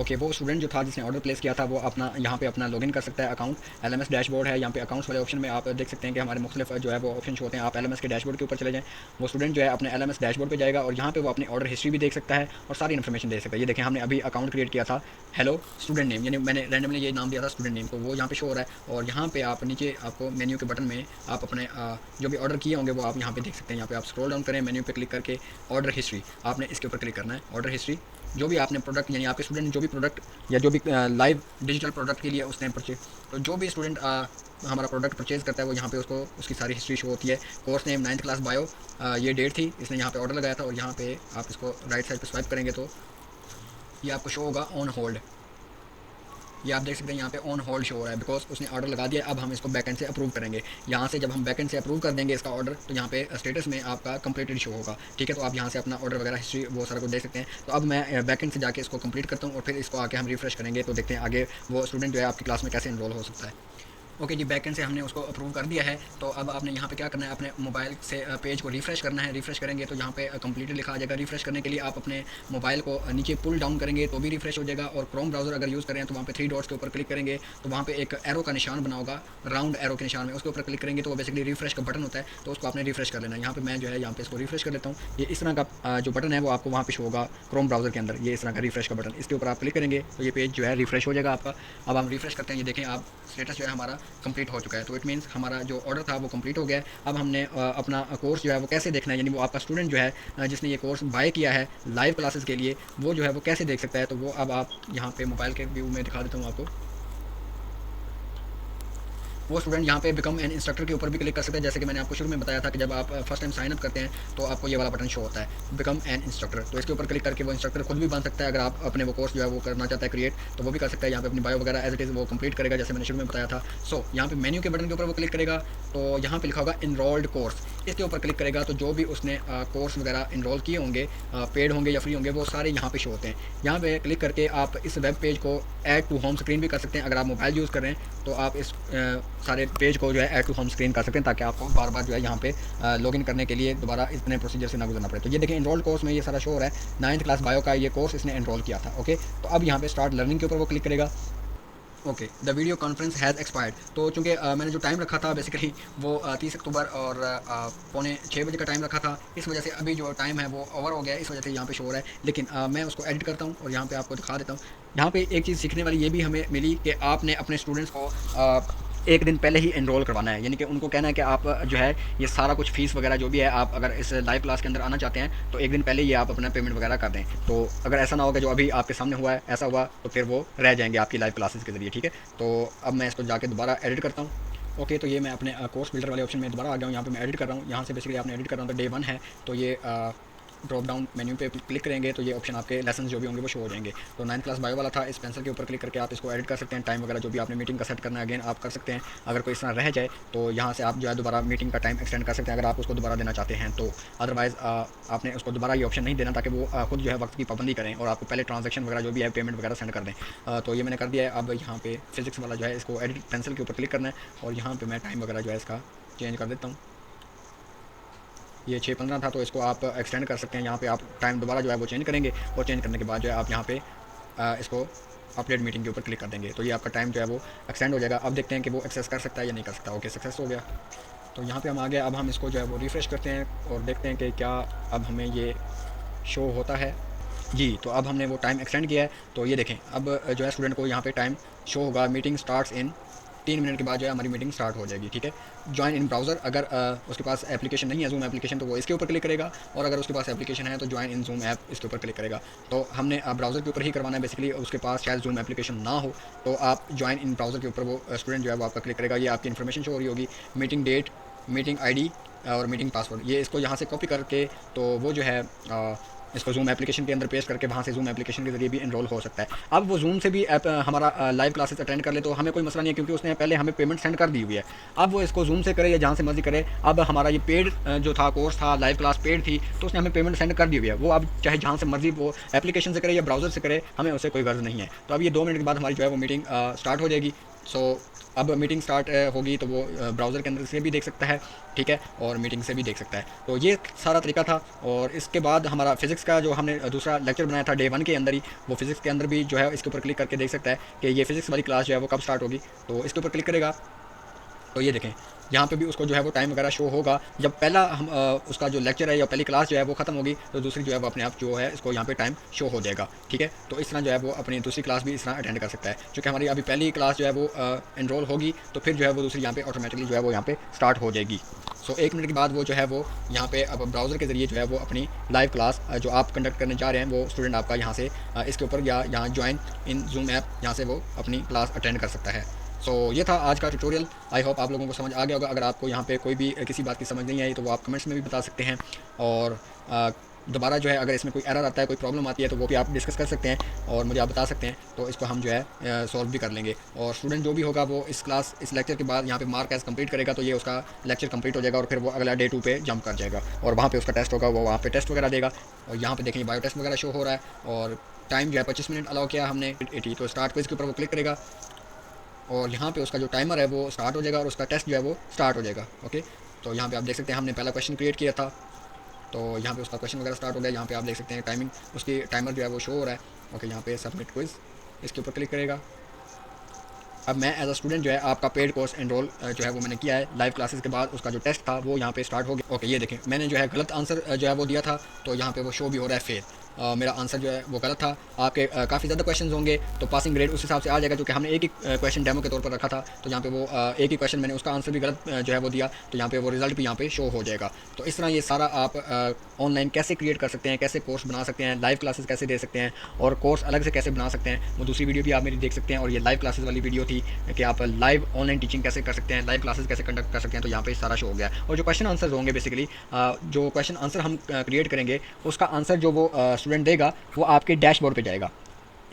ओके, वो स्टूडेंट जो था जिसने ऑर्डर प्लेस किया था वो अपना यहाँ पे अपना लॉगिन कर सकता है अकाउंट। एलएमएस डैशबोर्ड है, यहाँ पे अकाउंट्स वाले ऑप्शन में आप देख सकते हैं कि हमारे मुख्तलिफ जो है वो ऑप्शन होते हैं। आप एलएमएस के डैशबोर्ड के ऊपर चले जाएँ, वो स्टूडेंट जो है अपने एलएमएस डैशबोर्ड पे जाएगा और यहाँ पे वो अपनी ऑर्डर हिस्ट्री भी देख सकता है और सारी इन्फॉर्मेशन देख सकता है। ये देखें, हमने अभी अकाउंट क्रिएट किया था हेलो स्टूडेंट नेम, यानी मैंने रैंडमली ये नाम दिया था स्टूडेंट नेम, तो वो यहाँ पे शो हो रहा है। और यहाँ पे आप नीचे आपको मेन्यू के बटन में आप अपने जो भी ऑर्डर किए होंगे वो आप यहाँ पे देख सकते हैं। यहाँ पे आप स्क्रॉल डाउन करें, मेन्यू पे क्लिक करके ऑर्डर हिस्ट्री, आपने इसके ऊपर क्लिक करना है। ऑर्डर हिस्ट्री, जो भी आपने प्रोडक्ट यानी आपके स्टूडेंट ने जो भी प्रोडक्ट या जो भी लाइव डिजिटल प्रोडक्ट के लिए उसने परचेज, तो जो भी स्टूडेंट हमारा प्रोडक्ट परचेज़ करता है वो यहाँ पे उसको उसकी सारी हिस्ट्री शो होती है। Course name 9th class bio, ये डेट थी, इसने यहाँ पे ऑर्डर लगाया था और यहाँ पे आप इसको राइट साइड पे स्वाइप करेंगे तो ये आपको शो होगा ऑन होल्ड। ये आप देख सकते हैं यहाँ पे ऑन होल्ड शो हो रहा है बिकॉज उसने ऑर्डर लगा दिया। अब हम इसको बैकएंड से अप्रूव करेंगे। यहाँ से जब हम बैकएंड से अप्रूव कर देंगे इसका ऑर्डर, तो यहाँ पे स्टेटस में आपका कंप्लीटेड शो होगा। ठीक है, तो आप यहाँ से अपना ऑर्डर वगैरह हिस्ट्री वो सारा कुछ देख सकते हैं। तो अब मैं बैकएंड से जाके इसको कंप्लीट करता हूँ और फिर इसको आके हम रिफ्रेश करेंगे तो देखते हैं आगे वो स्टूडेंट जो है आपकी क्लास में कैसे इनरोल हो सकता है। ओके जी, बैकएंड से हमने उसको अप्रूव कर दिया है। तो अब आपने यहाँ पे क्या करना है, अपने मोबाइल से पेज को रिफ्रेश करना है। रिफ्रेश करेंगे तो यहाँ पे कंप्लीटेड लिखा आ जाएगा। रिफ्रेश करने के लिए आप अपने मोबाइल को नीचे पुल डाउन करेंगे तो भी रिफ्रेश हो जाएगा। और क्रोम ब्राउज़र अगर यूज़ करें तो वहाँ पे 3 डॉट्स के ऊपर क्लिक करेंगे तो वहाँ पे एक एरो का निशान बना होगा, राउंड एरो के निशान में, उसके ऊपर क्लिक करेंगे तो वो बेसिकली रिफ्रेश का बटन होता है, तो उसको आपने रिफ्रेश कर लेना है। यहाँ पे मैं जो है यहाँ पे इसको रिफ्रेश कर लेता हूँ। ये इस तरह का जो बटन है वो आपको वहाँ पे शो होगा क्रोम ब्राउज़र के अंदर, ये इस तरह का रिफ्रेश का बटन, इसके ऊपर आप क्लिक करेंगे तो ये पेज जो है रिफ्रेश हो जाएगा आपका। अब हम रिफ्रेश करते हैं, ये देखें आप स्टेटस जो है हमारा कंप्लीट हो चुका है। तो इट मीन्स हमारा जो ऑर्डर था वो कंप्लीट हो गया है। अब हमने अपना कोर्स जो है वो कैसे देखना है, यानी वो आपका स्टूडेंट जो है जिसने ये कोर्स बाय किया है लाइव क्लासेस के लिए, वो जो है वो कैसे देख सकता है। तो वो अब आप यहाँ पे मोबाइल के व्यू में दिखा देता हूँ आपको। वो स्टूडेंट यहाँ पे बिकम एन इंस्ट्रक्टर के ऊपर भी क्लिक कर सकते हैं। जैसे कि मैंने आपको शुरू में बताया था कि जब आप फर्स्ट टाइम साइन अप करते हैं तो आपको ये वाला बटन शो होता है बिकम एन इंस्ट्रक्टर, तो इसके ऊपर क्लिक करके वो इंस्ट्रक्टर खुद भी बन सकता है। अगर आप अपने वो कोर्स जो है वो करना चाहता है क्रिएट तो वो भी कर सकता है। यहाँ पे अपनी बायो वगैरह एज इट इज़ वो कंप्लीट करेगा जैसे मैंने शुरू में बताया था। सो यहाँ पे मेन्यू के बटन के ऊपर वो क्लिक करेगा तो यहाँ पे लिखा होगा इनरोल्ड कोर्स, इसके ऊपर क्लिक करेगा तो जो भी उसने कोर्स वगैरह इनरोल किए होंगे, पेड होंगे या फ्री होंगे, वो सारे यहाँ पे शो होते हैं। यहाँ पे क्लिक करके आप इस वेब पेज को ऐड टू होम स्क्रीन भी कर सकते हैं। अगर आप मोबाइल यूज़ कर रहे हैं तो आप इस सारे पेज को जो है ऐड टू होम स्क्रीन कर सकते हैं ताकि आपको बार बार जो है यहाँ पे लॉगिन करने के लिए दोबारा इतने प्रोसीजर से ना गुजरना पड़े। तो ये देखें इनरोल्ड कोर्स में ये सारा शो हो रहा है, 9th क्लास बायो का ये कोर्स इसने इनरोल किया था। ओके, तो अब यहाँ पे स्टार्ट लर्निंग के ऊपर वो क्लिक करेगा। Okay, the video conference has expired, तो चूँकि मैंने जो टाइम रखा था बेसिकली वो 30 अक्टूबर और 5:45 बजे का टाइम रखा था, इस वजह से अभी जो टाइम है वो ओवर हो गया है, इस वजह से यहाँ पे शो हो रहा है। लेकिन मैं उसको एडिट करता हूँ और यहाँ पे आपको दिखा देता हूँ। यहाँ पे एक चीज़ सीखने वाली ये भी हमें मिली कि आपने अपने स्टूडेंट्स को एक दिन पहले ही एनरोल करवाना है, यानी कि उनको कहना है कि आप जो है ये सारा कुछ फ़ीस वगैरह जो भी है, आप अगर इस लाइव क्लास के अंदर आना चाहते हैं तो एक दिन पहले ये आप अपना पेमेंट वगैरह कर दें। तो अगर ऐसा ना होगा जो अभी आपके सामने हुआ है ऐसा हुआ तो फिर वो रह जाएंगे आपकी लाइव क्लासेस के ज़रिए। ठीक है, तो अब मैं इसको जाके दोबारा एडिट करता हूँ। ओके, तो ये मैं अपने कोर्स बिल्डर वाले ऑप्शन में दोबारा आ गया हूँ। यहाँ पे मैं एडिट कर रहा हूँ। यहाँ से बेसिकली आपने एडिट कर रहा हूँ तो डे 1 है तो ये ड्रॉप डाउन मेन्यू पे क्लिक करेंगे तो ये ऑप्शन आपके लेसन जो भी होंगे वो शो हो जाएंगे। तो 9th क्लास बायो वाला था, इस पेंसिल के ऊपर क्लिक करके आप इसको एडिट कर सकते हैं। टाइम वगैरह जो भी आपने मीटिंग का सेट करना है अगेन आप कर सकते हैं। अगर कोई इस तरह रह जाए तो यहाँ से आप जो है दोबारा मीटिंग का टाइम एक्सटेंड कर सकते हैं अगर आप उसको दोबारा देना चाहते हैं तो। अदरवाइज़ आपने उसको दोबारा ये ऑप्शन नहीं देना ताकि वो खुद जो है वक्त की पाबंदी करें और आपको पहले ट्रांजेक्शन वगैरह जो भी है पेमेंट वगैरह सेंड कर दें। तो ये मैंने कर दिया है। अब यहाँ पे फिजिक्स वाला जो है इसको एडिट पेंसिल के ऊपर क्लिक करना है और यहाँ पर मैं टाइम वगैरह जो है इसका चेंज कर देता हूँ। ये 6:15 था तो इसको आप एक्सटेंड कर सकते हैं। यहाँ पे आप टाइम दोबारा जो है वो चेंज करेंगे और चेंज करने के बाद जो है आप यहाँ पे इसको अपडेट मीटिंग के ऊपर क्लिक कर देंगे तो ये आपका टाइम जो है वो एक्सटेंड हो जाएगा। अब देखते हैं कि वो एक्सेस कर सकता है या नहीं कर सकता। ओके, सक्सेस हो गया। तो यहाँ पे हम आ गए। अब हम इसको जो है वो रिफ़्रेश करते हैं और देखते हैं कि क्या अब हमें ये शो होता है जी। तो अब हमने वो टाइम एक्सटेंड किया है तो ये देखें अब जो है स्टूडेंट को यहाँ पे टाइम शो होगा। मीटिंग स्टार्ट्स इन 3 मिनट के बाद जो है हमारी मीटिंग स्टार्ट हो जाएगी। ठीक है, ज्वाइन इन ब्राउज़र, अगर उसके पास एप्लीकेशन नहीं है जूम एप्लीकेशन तो वो इसके ऊपर क्लिक करेगा और अगर उसके पास एप्लीकेशन है तो ज्वाइन इन जूम ऐप इसके ऊपर क्लिक करेगा। तो हमने ब्राउज़र के ऊपर ही करवाना है बेसिकली, उसके पास शायद जूम एप्लीकेशन ना हो तो आप ज्वाइन इन ब्राउज़र के ऊपर वो स्टूडेंट जो है वो आपका क्लिक करेगा। ये आपकी इन्फॉर्मेशन शो हो रही होगी, मीटिंग डेट, मीटिंग ID और मीटिंग पासवर्ड। ये इसको यहाँ से कॉपी करके तो वो जो है इसको जूम एप्लीकेशन के अंदर पेस्ट करके वहाँ से जूम एप्लीकेशन के जरिए भी इनरोल हो सकता है। अब वो जूम से भी हमारा लाइव क्लासेस अटेंड कर ले तो हमें कोई मसला नहीं है क्योंकि उसने पहले हमें पेमेंट सेंड कर दी हुई है। अब वो इसको जूम से करे या जहाँ से मर्जी करे, अब हमारा ये पेड जो था कोर्स था, लाइव क्लास पेड थी तो उसने हमें पेमेंट सेंड कर दी हुई है। वो अब चाहे जहाँ से मर्जी वो एप्लीकेशन से करे या ब्राउज़र से करे, हमें उससे कोई गर्ज नहीं है। तो अब ये 2 मिनट के बाद हमारी जो है वो मीटिंग स्टार्ट हो जाएगी। सो अब मीटिंग स्टार्ट होगी तो वो ब्राउज़र के अंदर से भी देख सकता है, ठीक है, और मीटिंग से भी देख सकता है। तो ये सारा तरीका था। और इसके बाद हमारा फिज़िक्स का जो हमने दूसरा लेक्चर बनाया था डे 1 के अंदर ही, वो फिज़िक्स के अंदर भी जो है इसके ऊपर क्लिक करके देख सकता है कि ये फिज़िक्स वाली क्लास जो है वो कब स्टार्ट होगी। तो इसके ऊपर क्लिक करेगा तो ये देखें यहाँ पे भी उसको जो है वो टाइम वगैरह शो होगा। जब पहला हम उसका जो लेक्चर है या पहली क्लास जो है वो ख़त्म होगी तो दूसरी जो है वो अपने आप जो है इसको यहाँ पे टाइम शो हो जाएगा, ठीक है। तो इस तरह जो है वो अपनी दूसरी क्लास भी इस तरह अटेंड कर सकता है। क्योंकि हमारी अभी पहली क्लास जो है वो एनरोल होगी तो फिर जो है वो दूसरी यहाँ पे ऑटोमेटिकली जो है वो यहाँ पे स्टार्ट हो जाएगी। सो 1 मिनट के बाद वो जो है वो यहाँ पे अब ब्राउज़र के ज़रिए जो है वो अपनी लाइव क्लास जो आप कंडक्ट करने जा रहे हैं वो स्टूडेंट आपका यहाँ से इसके ऊपर या यहाँ ज्वाइन इन जूम ऐप यहाँ से वो अपनी क्लास अटेंड कर सकता है। सो ये था आज का ट्यूटोरियल। आई होप आप लोगों को समझ आ गया होगा। अगर आपको यहाँ पे कोई भी किसी बात की समझ नहीं आई तो वो आप कमेंट्स में भी बता सकते हैं। और दोबारा जो है अगर इसमें कोई एरर आता है, कोई प्रॉब्लम आती है तो वो भी आप डिस्कस कर सकते हैं और मुझे आप बता सकते हैं, तो इसको हम जो है सॉल्व भी कर लेंगे। और स्टूडेंट जो भी होगा वो इस लेक्चर के बाद यहाँ पे मार्क एज कंप्लीट करेगा तो ये उसका लेक्चर कंप्लीट हो जाएगा और फिर वो अगला डे 2 पे जंप कर जाएगा और वहाँ पे उसका टेस्ट होगा, वो वहाँ पे टेस्ट वगैरह देगा। और यहाँ पे देखें बायो टेस्ट वगैरह शो हो रहा है और टाइम जो है 25 मिनट अलाउ किया हमने 80। तो स्टार्ट क्विज के ऊपर वो क्लिक करेगा और यहाँ पे उसका जो टाइमर है वो स्टार्ट हो जाएगा और उसका टेस्ट जो है वो स्टार्ट हो जाएगा। ओके, तो यहाँ पे आप देख सकते हैं हमने पहला क्वेश्चन क्रिएट किया था तो यहाँ पे उसका क्वेश्चन वगैरह स्टार्ट हो गया। यहाँ पे आप देख सकते हैं टाइमिंग उसकी टाइमर जो है वो शो हो रहा है। ओके, यहाँ पे सबमिट क्विज इसके ऊपर क्लिक करेगा। अब मैं एज अ स्टूडेंट जो है आपका पेड कोर्स एनरोल जो है वो मैंने किया है। लाइव क्लासेस के बाद उसका जो टेस्ट था वो यहाँ पे स्टार्ट हो गया। ओके, ये देखें मैंने जो है गलत आंसर जो है वो दिया था तो यहाँ पे वो शो भी हो रहा है फेल। मेरा आंसर जो है वो गलत था। आपके काफ़ी ज़्यादा क्वेश्चन होंगे तो पासिंग ग्रेड उस हिसाब से आ जाएगा क्योंकि हमने एक ही क्वेश्चन डेमो के तौर पर रखा था। तो यहाँ पे वो एक ही क्वेश्चन मैंने उसका आंसर भी गलत जो है वो दिया तो यहाँ पे वो रिजल्ट भी यहाँ पे शो हो जाएगा। तो इस तरह ये सारा आप ऑनलाइन कैसे क्रिएट कर सकते हैं, कैसे कोर्स बना सकते हैं, लाइव क्लासेस कैसे दे सकते हैं और कोर्स अलग से कैसे बना सकते हैं, वो दूसरी वीडियो भी आप मेरी देख सकते हैं। और ये लाइव क्लासेस वाली वीडियो थी कि आप लाइव ऑनलाइन टीचिंग कैसे कर सकते हैं, लाइव क्लासेस कैसे कंडक्ट कर सकते हैं। तो यहाँ पे सारा शो हो गया। और जो क्वेश्चन आंसर होंगे बेसिकली जो क्वेश्चन आंसर हम क्रिएट करेंगे उसका आंसर जो वो स्टूडेंट देगा वो आपके डैशबोर्ड पे जाएगा,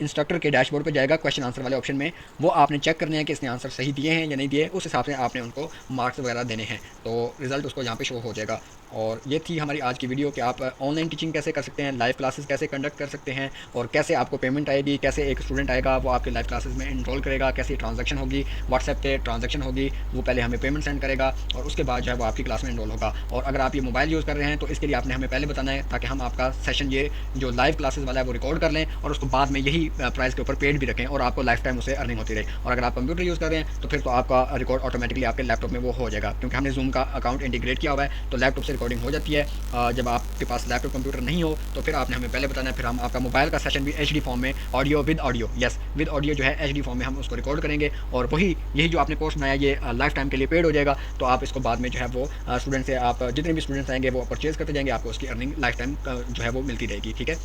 इंस्ट्रक्टर के डैशबोर्ड पे जाएगा क्वेश्चन आंसर वाले ऑप्शन में। वो आपने चेक करने हैं कि इसने आंसर सही दिए हैं या नहीं दिए, उस हिसाब से आपने उनको मार्क्स वगैरह देने हैं तो रिजल्ट उसको यहाँ पे शो हो जाएगा। और ये थी हमारी आज की वीडियो कि आप ऑनलाइन टीचिंग कैसे कर सकते हैं, लाइव क्लासेस कैसे कंडक्ट कर सकते हैं और कैसे आपको पेमेंट आएगी, कैसे एक स्टूडेंट आएगा वो आपके लाइव क्लासेस में इनरोल करेगा, कैसी ट्रांजैक्शन होगी, व्हाट्सएप पे ट्रांजैक्शन होगी, वो पहले हमें पेमेंट सेंड करेगा और उसके बाद जो है वो आपकी क्लास में इनरोल होगा। और अगर आप ये मोबाइल यूज़ कर रहे हैं तो इसके लिए आपने हमें पहले बताना है ताकि हम आपका सेशन ये जो लाइव क्लासेस वाला है वो रिकॉर्ड कर लें और उसको बाद में यही प्राइस के ऊपर पेड भी रखें और आपको लाइफ टाइम उससे अर्निंग होती रहे। और अगर आप कंप्यूटर यूज़ कर रहे हैं तो फिर तो आपका रिकॉर्ड ऑटोमेटिकली आपके लैपटॉप में वो हो जाएगा क्योंकि हमने जूम का अकाउंट इंटीग्रेट किया हुआ है तो लैपटॉप से रिकॉर्डिंग हो जाती है। जब आपके पास लैपटॉप कंप्यूटर नहीं हो तो फिर आपने हमें पहले बताना है, फिर हम आपका मोबाइल का सेशन भी HD फॉर्म में ऑडियो विद ऑडियो जो है HD फॉर्म में हम उसको रिकॉर्ड करेंगे और यही जो आपने कोर्स बनाया ये लाइफ टाइम के लिए पेड हो जाएगा। तो आप इसको बाद में जो है वो स्टूडेंट से आप जितने भी स्टूडेंट्स आएंगे वो परचेज़ करते जाएंगे, आपको उसकी अर्निंग लाइफ टाइम जो है वो मिलती रहेगी, ठीक है।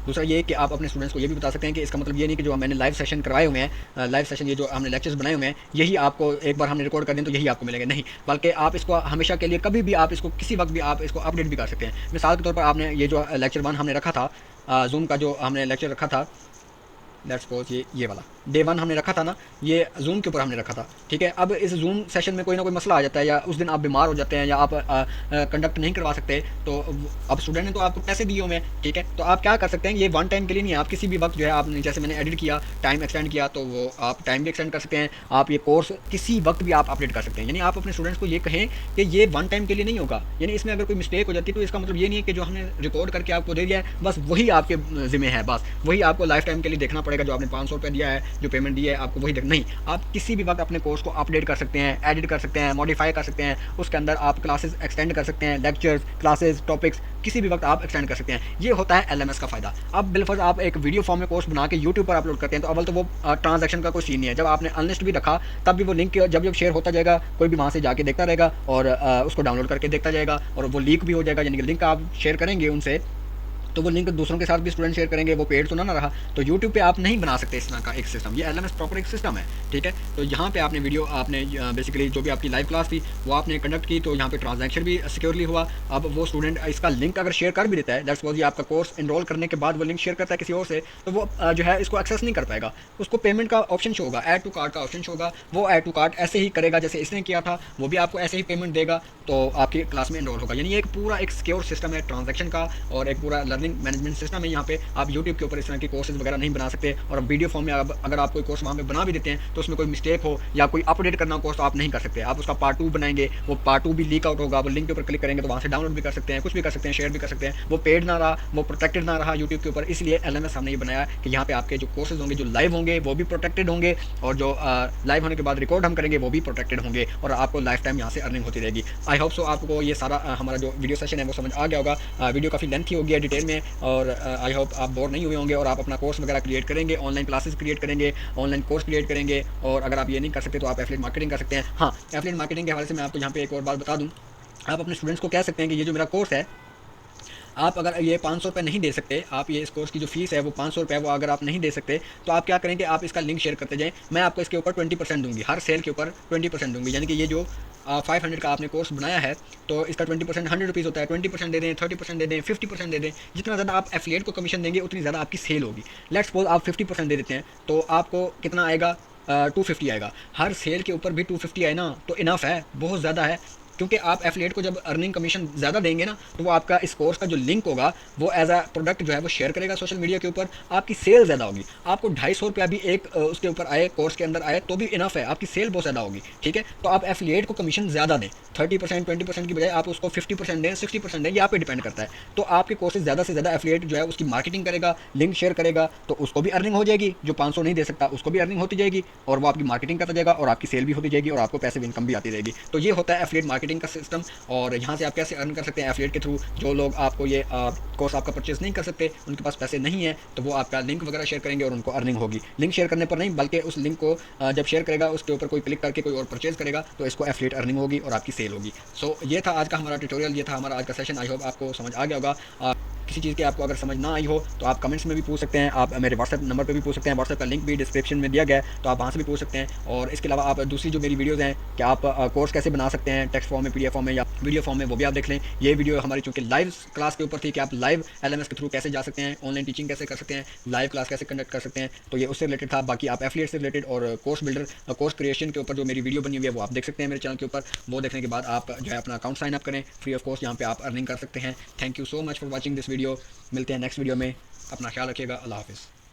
दूसरा ये कि आप अपने स्टूडेंट्स को ये भी बता सकते हैं कि इसका मतलब ये नहीं कि जो मैंने लाइव सेशन करवाए हुए हैं, लाइव सेशन ये जो हमने लेक्चर्स बनाए हुए हैं यही आपको एक बार हमने रिकॉर्ड कर दें तो यही आपको मिलेंगे, नहीं, बल्कि आप इसको हमेशा के लिए कभी भी आप इसको किसी वक्त भी आप इसको अपडेट भी कर सकते हैं। मिसाल के तौर पर आपने ये जो लेक्चर 1 हमने रखा था जूम का जो हमने लेक्चर रखा था, लेट्स सपोज ये वाला डे 1 हमने रखा था ना, ये जूम के ऊपर हमने रखा था, ठीक है। अब इस जूम सेशन में कोई ना कोई मसला आ जाता है या उस दिन आप बीमार हो जाते हैं या आप कंडक्ट नहीं करवा सकते तो अब स्टूडेंट ने तो आपको पैसे दिए हुए हैं, ठीक है। तो आप क्या कर सकते हैं, ये वन टाइम के लिए नहीं है, आप किसी भी वक्त जो है आपने जैसे मैंने एडिट किया टाइम एक्सटेंड किया तो वो आप टाइम भी एक्सटेंड कर सकते हैं। आप ये कोर्स किसी वक्त भी आप अपडेट कर सकते हैं। यानी आप अपने स्टूडेंट्स को ये कहें कि ये वन टाइम के लिए नहीं होगा, यानी इसमें अगर कोई मिस्टेक हो जाती है तो इसका मतलब ये नहीं है कि जो हमने रिकॉर्ड करके आपको दे दिया है बस वही आपके ज़िम्मे है, बस वही आपको लाइफ टाइम के लिए देखना पड़ेगा। जो आपने 500 रुपये दिया है, जो पेमेंट दी है आपको वही नहीं, आप किसी भी वक्त अपने कोर्स को अपडेट कर सकते हैं, एडिट कर सकते हैं, मॉडिफाई कर सकते हैं, उसके अंदर आप क्लासेस एक्सटेंड कर सकते हैं, लेक्चर्स, क्लासेस, टॉपिक्स किसी भी वक्त आप एक्सटेंड कर सकते हैं। ये होता है LMS का फ़ायदा। अब बिलफर्ज आप एक वीडियो फॉर्म में कोर्स बना के यूट्यूब पर अपलोड करते हैं तो अव्वल तो वो ट्रांजैक्शन का कोई सीन नहीं है। जब आपने अनलिस्ट भी रखा तब भी वो लिंक जब शेयर होता जाएगा कोई भी वहाँ से जाके देखता रहेगा और उसको डाउनलोड करके देखता जाएगा और वो लीक भी हो जाएगा। यानी कि लिंक आप शेयर करेंगे उनसे तो वो लिंक दूसरों के साथ भी स्टूडेंट शेयर करेंगे, वो पेड तो ना रहा। तो यूट्यूब पे आप नहीं बना सकते इस तरह का एक सिस्टम, ये LMS प्रॉपर एक सिस्टम है, ठीक है। तो यहाँ पे आपने वीडियो आपने बेसिकली जो भी आपकी लाइव क्लास थी वो आपने कंडक्ट की तो यहाँ पे ट्रांजैक्शन भी सिक्योरली हुआ। अब वो स्टूडेंट इसका लिंक अगर शेयर कर भी देता है, लेट्स सपोज ये आपका कोर्स इनरोल करने के बाद वो लिंक शेयर करता है किसी और से, तो वो जो है इसको एक्सेस नहीं कर पाएगा। उसको पेमेंट का ऑप्शन शो होगा, ऐड टू कार्ट का ऑप्शन शो होगा, वो ऐड टू कार्ट ऐसे ही करेगा जैसे इसने किया था, वो भी आपको ऐसे ही पेमेंट देगा तो आपकी क्लास में इनरोल होगा। यानी एक पूरा एक सिक्योर सिस्टम है ट्रांजैक्शन का और एक पूरा लर्निंग अर्निंग मैनेजमेंट सिस्टम है। यहाँ पे आप यूट्यूब के ऊपर इस तरह के कोर्सेज वगैरह नहीं बना सकते, और वीडियो फॉर्म में अगर आप कोई कोर्स वहाँ पे बना भी देते हैं तो उसमें कोई मिस्टेक हो या कोई अपडेट करना हो कोर्स, तो आप नहीं कर सकते। आप उसका पार्ट 2 बनाएंगे, वो पार्ट 2 भी लीक आउट होगा, वो लिंक के ऊपर क्लिक करेंगे तो वहाँ से डाउनलोड भी कर सकते हैं, कुछ भी कर सकते हैं, शेयर भी कर सकते हैं। वो पेड ना रहा, वो प्रोटेक्टेड ना रहा यूट्यूब के ऊपर। इसलिए LMS हमने ये बनाया कि यहाँ पे आपके जो कोर्सेज होंगे, जो लाइव होंगे वो भी प्रोटेक्टेड होंगे, और जो लाइव होने के बाद रिकॉर्ड हम करेंगे वो भी प्रोटेक्टेड होंगे, और आपको लाइफ टाइम यहाँ से अर्निंग होती रहेगी। आई होप सो आपको ये सारा हमारा जो वीडियो सेशन है वो समझ आ गया होगा। वीडियो काफ़ी लेंथी हो गया डिटेल में, और आई होप आप बोर नहीं हुए होंगे और आप अपना कोर्स वगैरह क्रिएट करेंगे, ऑनलाइन क्लासेस क्रिएट करेंगे, ऑनलाइन कोर्स क्रिएट करेंगे। और अगर आप ये नहीं कर सकते तो आप एफिलिएट मार्केटिंग कर सकते हैं। हाँ, एफिलिएट मार्केटिंग के हवाले से मैं आपको यहाँ पे एक और बात बता दूँ। आप अपने स्टूडेंट्स को कह सकते हैं कि ये जो मेरा कोर्स है, आप अगर ये 500 रुपये नहीं दे सकते, आप ये इस कोर्स की जो फीस है वो 500 रुपये, वो अगर आप नहीं दे सकते तो आप क्या करेंगे, आप इसका लिंक शेयर करते जाएं। मैं आपको इसके ऊपर 20% दूंगी, हर सेल के ऊपर 20% दूंगी। यानी कि ये जो 500 का आपने कोर्स बनाया है तो इसका 20% 100 रुपीज़ होता है। 20% दे दें, 30% दे दें, 50% दे दें। जितना ज़्यादा आप एफिलिएट को कमीशन देंगे उतनी ज़्यादा आपकी सेल होगी। लेट्स सपोज आप 50% दे देते हैं तो आपको कितना आएगा, 250 आएगा। हर सेल के ऊपर भी 250 आए ना तो इनफ है, बहुत ज़्यादा है। क्योंकि आप एफिलिएट को जब अर्निंग कमीशन ज़्यादा देंगे ना तो वो आपका इस कोर्स का जो लिंक होगा वो एज अ प्रोडक्ट जो है वो शेयर करेगा सोशल मीडिया के ऊपर, आपकी सेल ज़्यादा होगी। आपको 250 रुपया भी एक उसके ऊपर आए, कोर्स के अंदर आए तो भी इनफ है, आपकी सेल बहुत ज़्यादा होगी। ठीक है, तो आप एफिलिएट को कमीशन ज़्यादा दें, 30% 20% की बजाय आप उसको 50% दें, 60% दें, ये आप पे डिपेंड करता है। तो आपके कोर्सेज ज़्यादा से ज़्यादा एफिलिएट जो है उसकी मार्केटिंग करेगा, लिंक शेयर करेगा, तो उसको भी अर्निंग हो जाएगी। जो 500 नहीं दे सकता उसको भी अर्निंग होती जाएगी, और वो आपकी मार्केटिंग करता जाएगा, और आपकी सेल भी होती जाएगी, और आपको पैसिव इनकम भी आती रहेगी। तो ये होता है एफिलिएट मार्केटिंग का सिस्टम। और यहाँ से आप कैसे अर्न कर सकते हैं एफिलिएट के थ्रू। जो लोग आपको ये कोर्स आपका परचेज नहीं कर सकते, उनके पास पैसे नहीं है, तो वो आपका लिंक वगैरह शेयर करेंगे और उनको अर्निंग होगी। लिंक शेयर करने पर नहीं, बल्कि उस लिंक को जब शेयर करेगा उसके ऊपर कोई क्लिक करके कोई और परचेज करेगा तो इसको एफिलिएट अर्निंग होगी और आपकी सेल होगी। सो ये था आज का हमारा ट्यूटोरियल, ये था हमारा आज का सेशन। आई होप आपको समझ आ गया होगा। किसी चीज़ की आपको अगर समझ ना आई हो तो आप कमेंट्स में भी पूछ सकते हैं, आप मेरे व्हाट्सएप नंबर पे भी पूछ सकते हैं। व्हाट्सएप का लिंक भी डिस्क्रिप्शन में दिया गया है, तो आप वहाँ से भी पूछ सकते हैं। और इसके अलावा आप दूसरी जो मेरी वीडियोज़ हैं कि आप कोर्स कैसे बना सकते हैं टेक्स्ट फॉर्म में, PDF फॉर्म में या वीडियो फॉर्म में, वो भी आप देख लें। ये वीडियो हमारी चूँकि लाइव क्लास के ऊपर थी कि आप लाइव LMS के थ्रू कैसे जा सकते हैं, ऑनलाइन टीचिंग कैसे कर सकते हैं, लाइव क्लास कैसे कंडक्ट कर सकते हैं, तो ये उससे रिलेटेड था। बाकी आप एफिलिएट से रिलेटेड और कोर्स बिल्डर, कोर्स क्रिएशन के ऊपर जो मेरी वीडियो बनी हुई है वो आप देख सकते हैं मेरे चैनल के ऊपर। वो देखने के बाद आप जो है अपना अकाउंट साइन अप करें, फ्री ऑफ कॉस्ट यहाँ पे आप अर्निंग कर सकते हैं। Thank you so much for watching this video. मिलते हैं नेक्स्ट वीडियो में, अपना ख्याल रखिएगा। अल्लाह हाफिज़।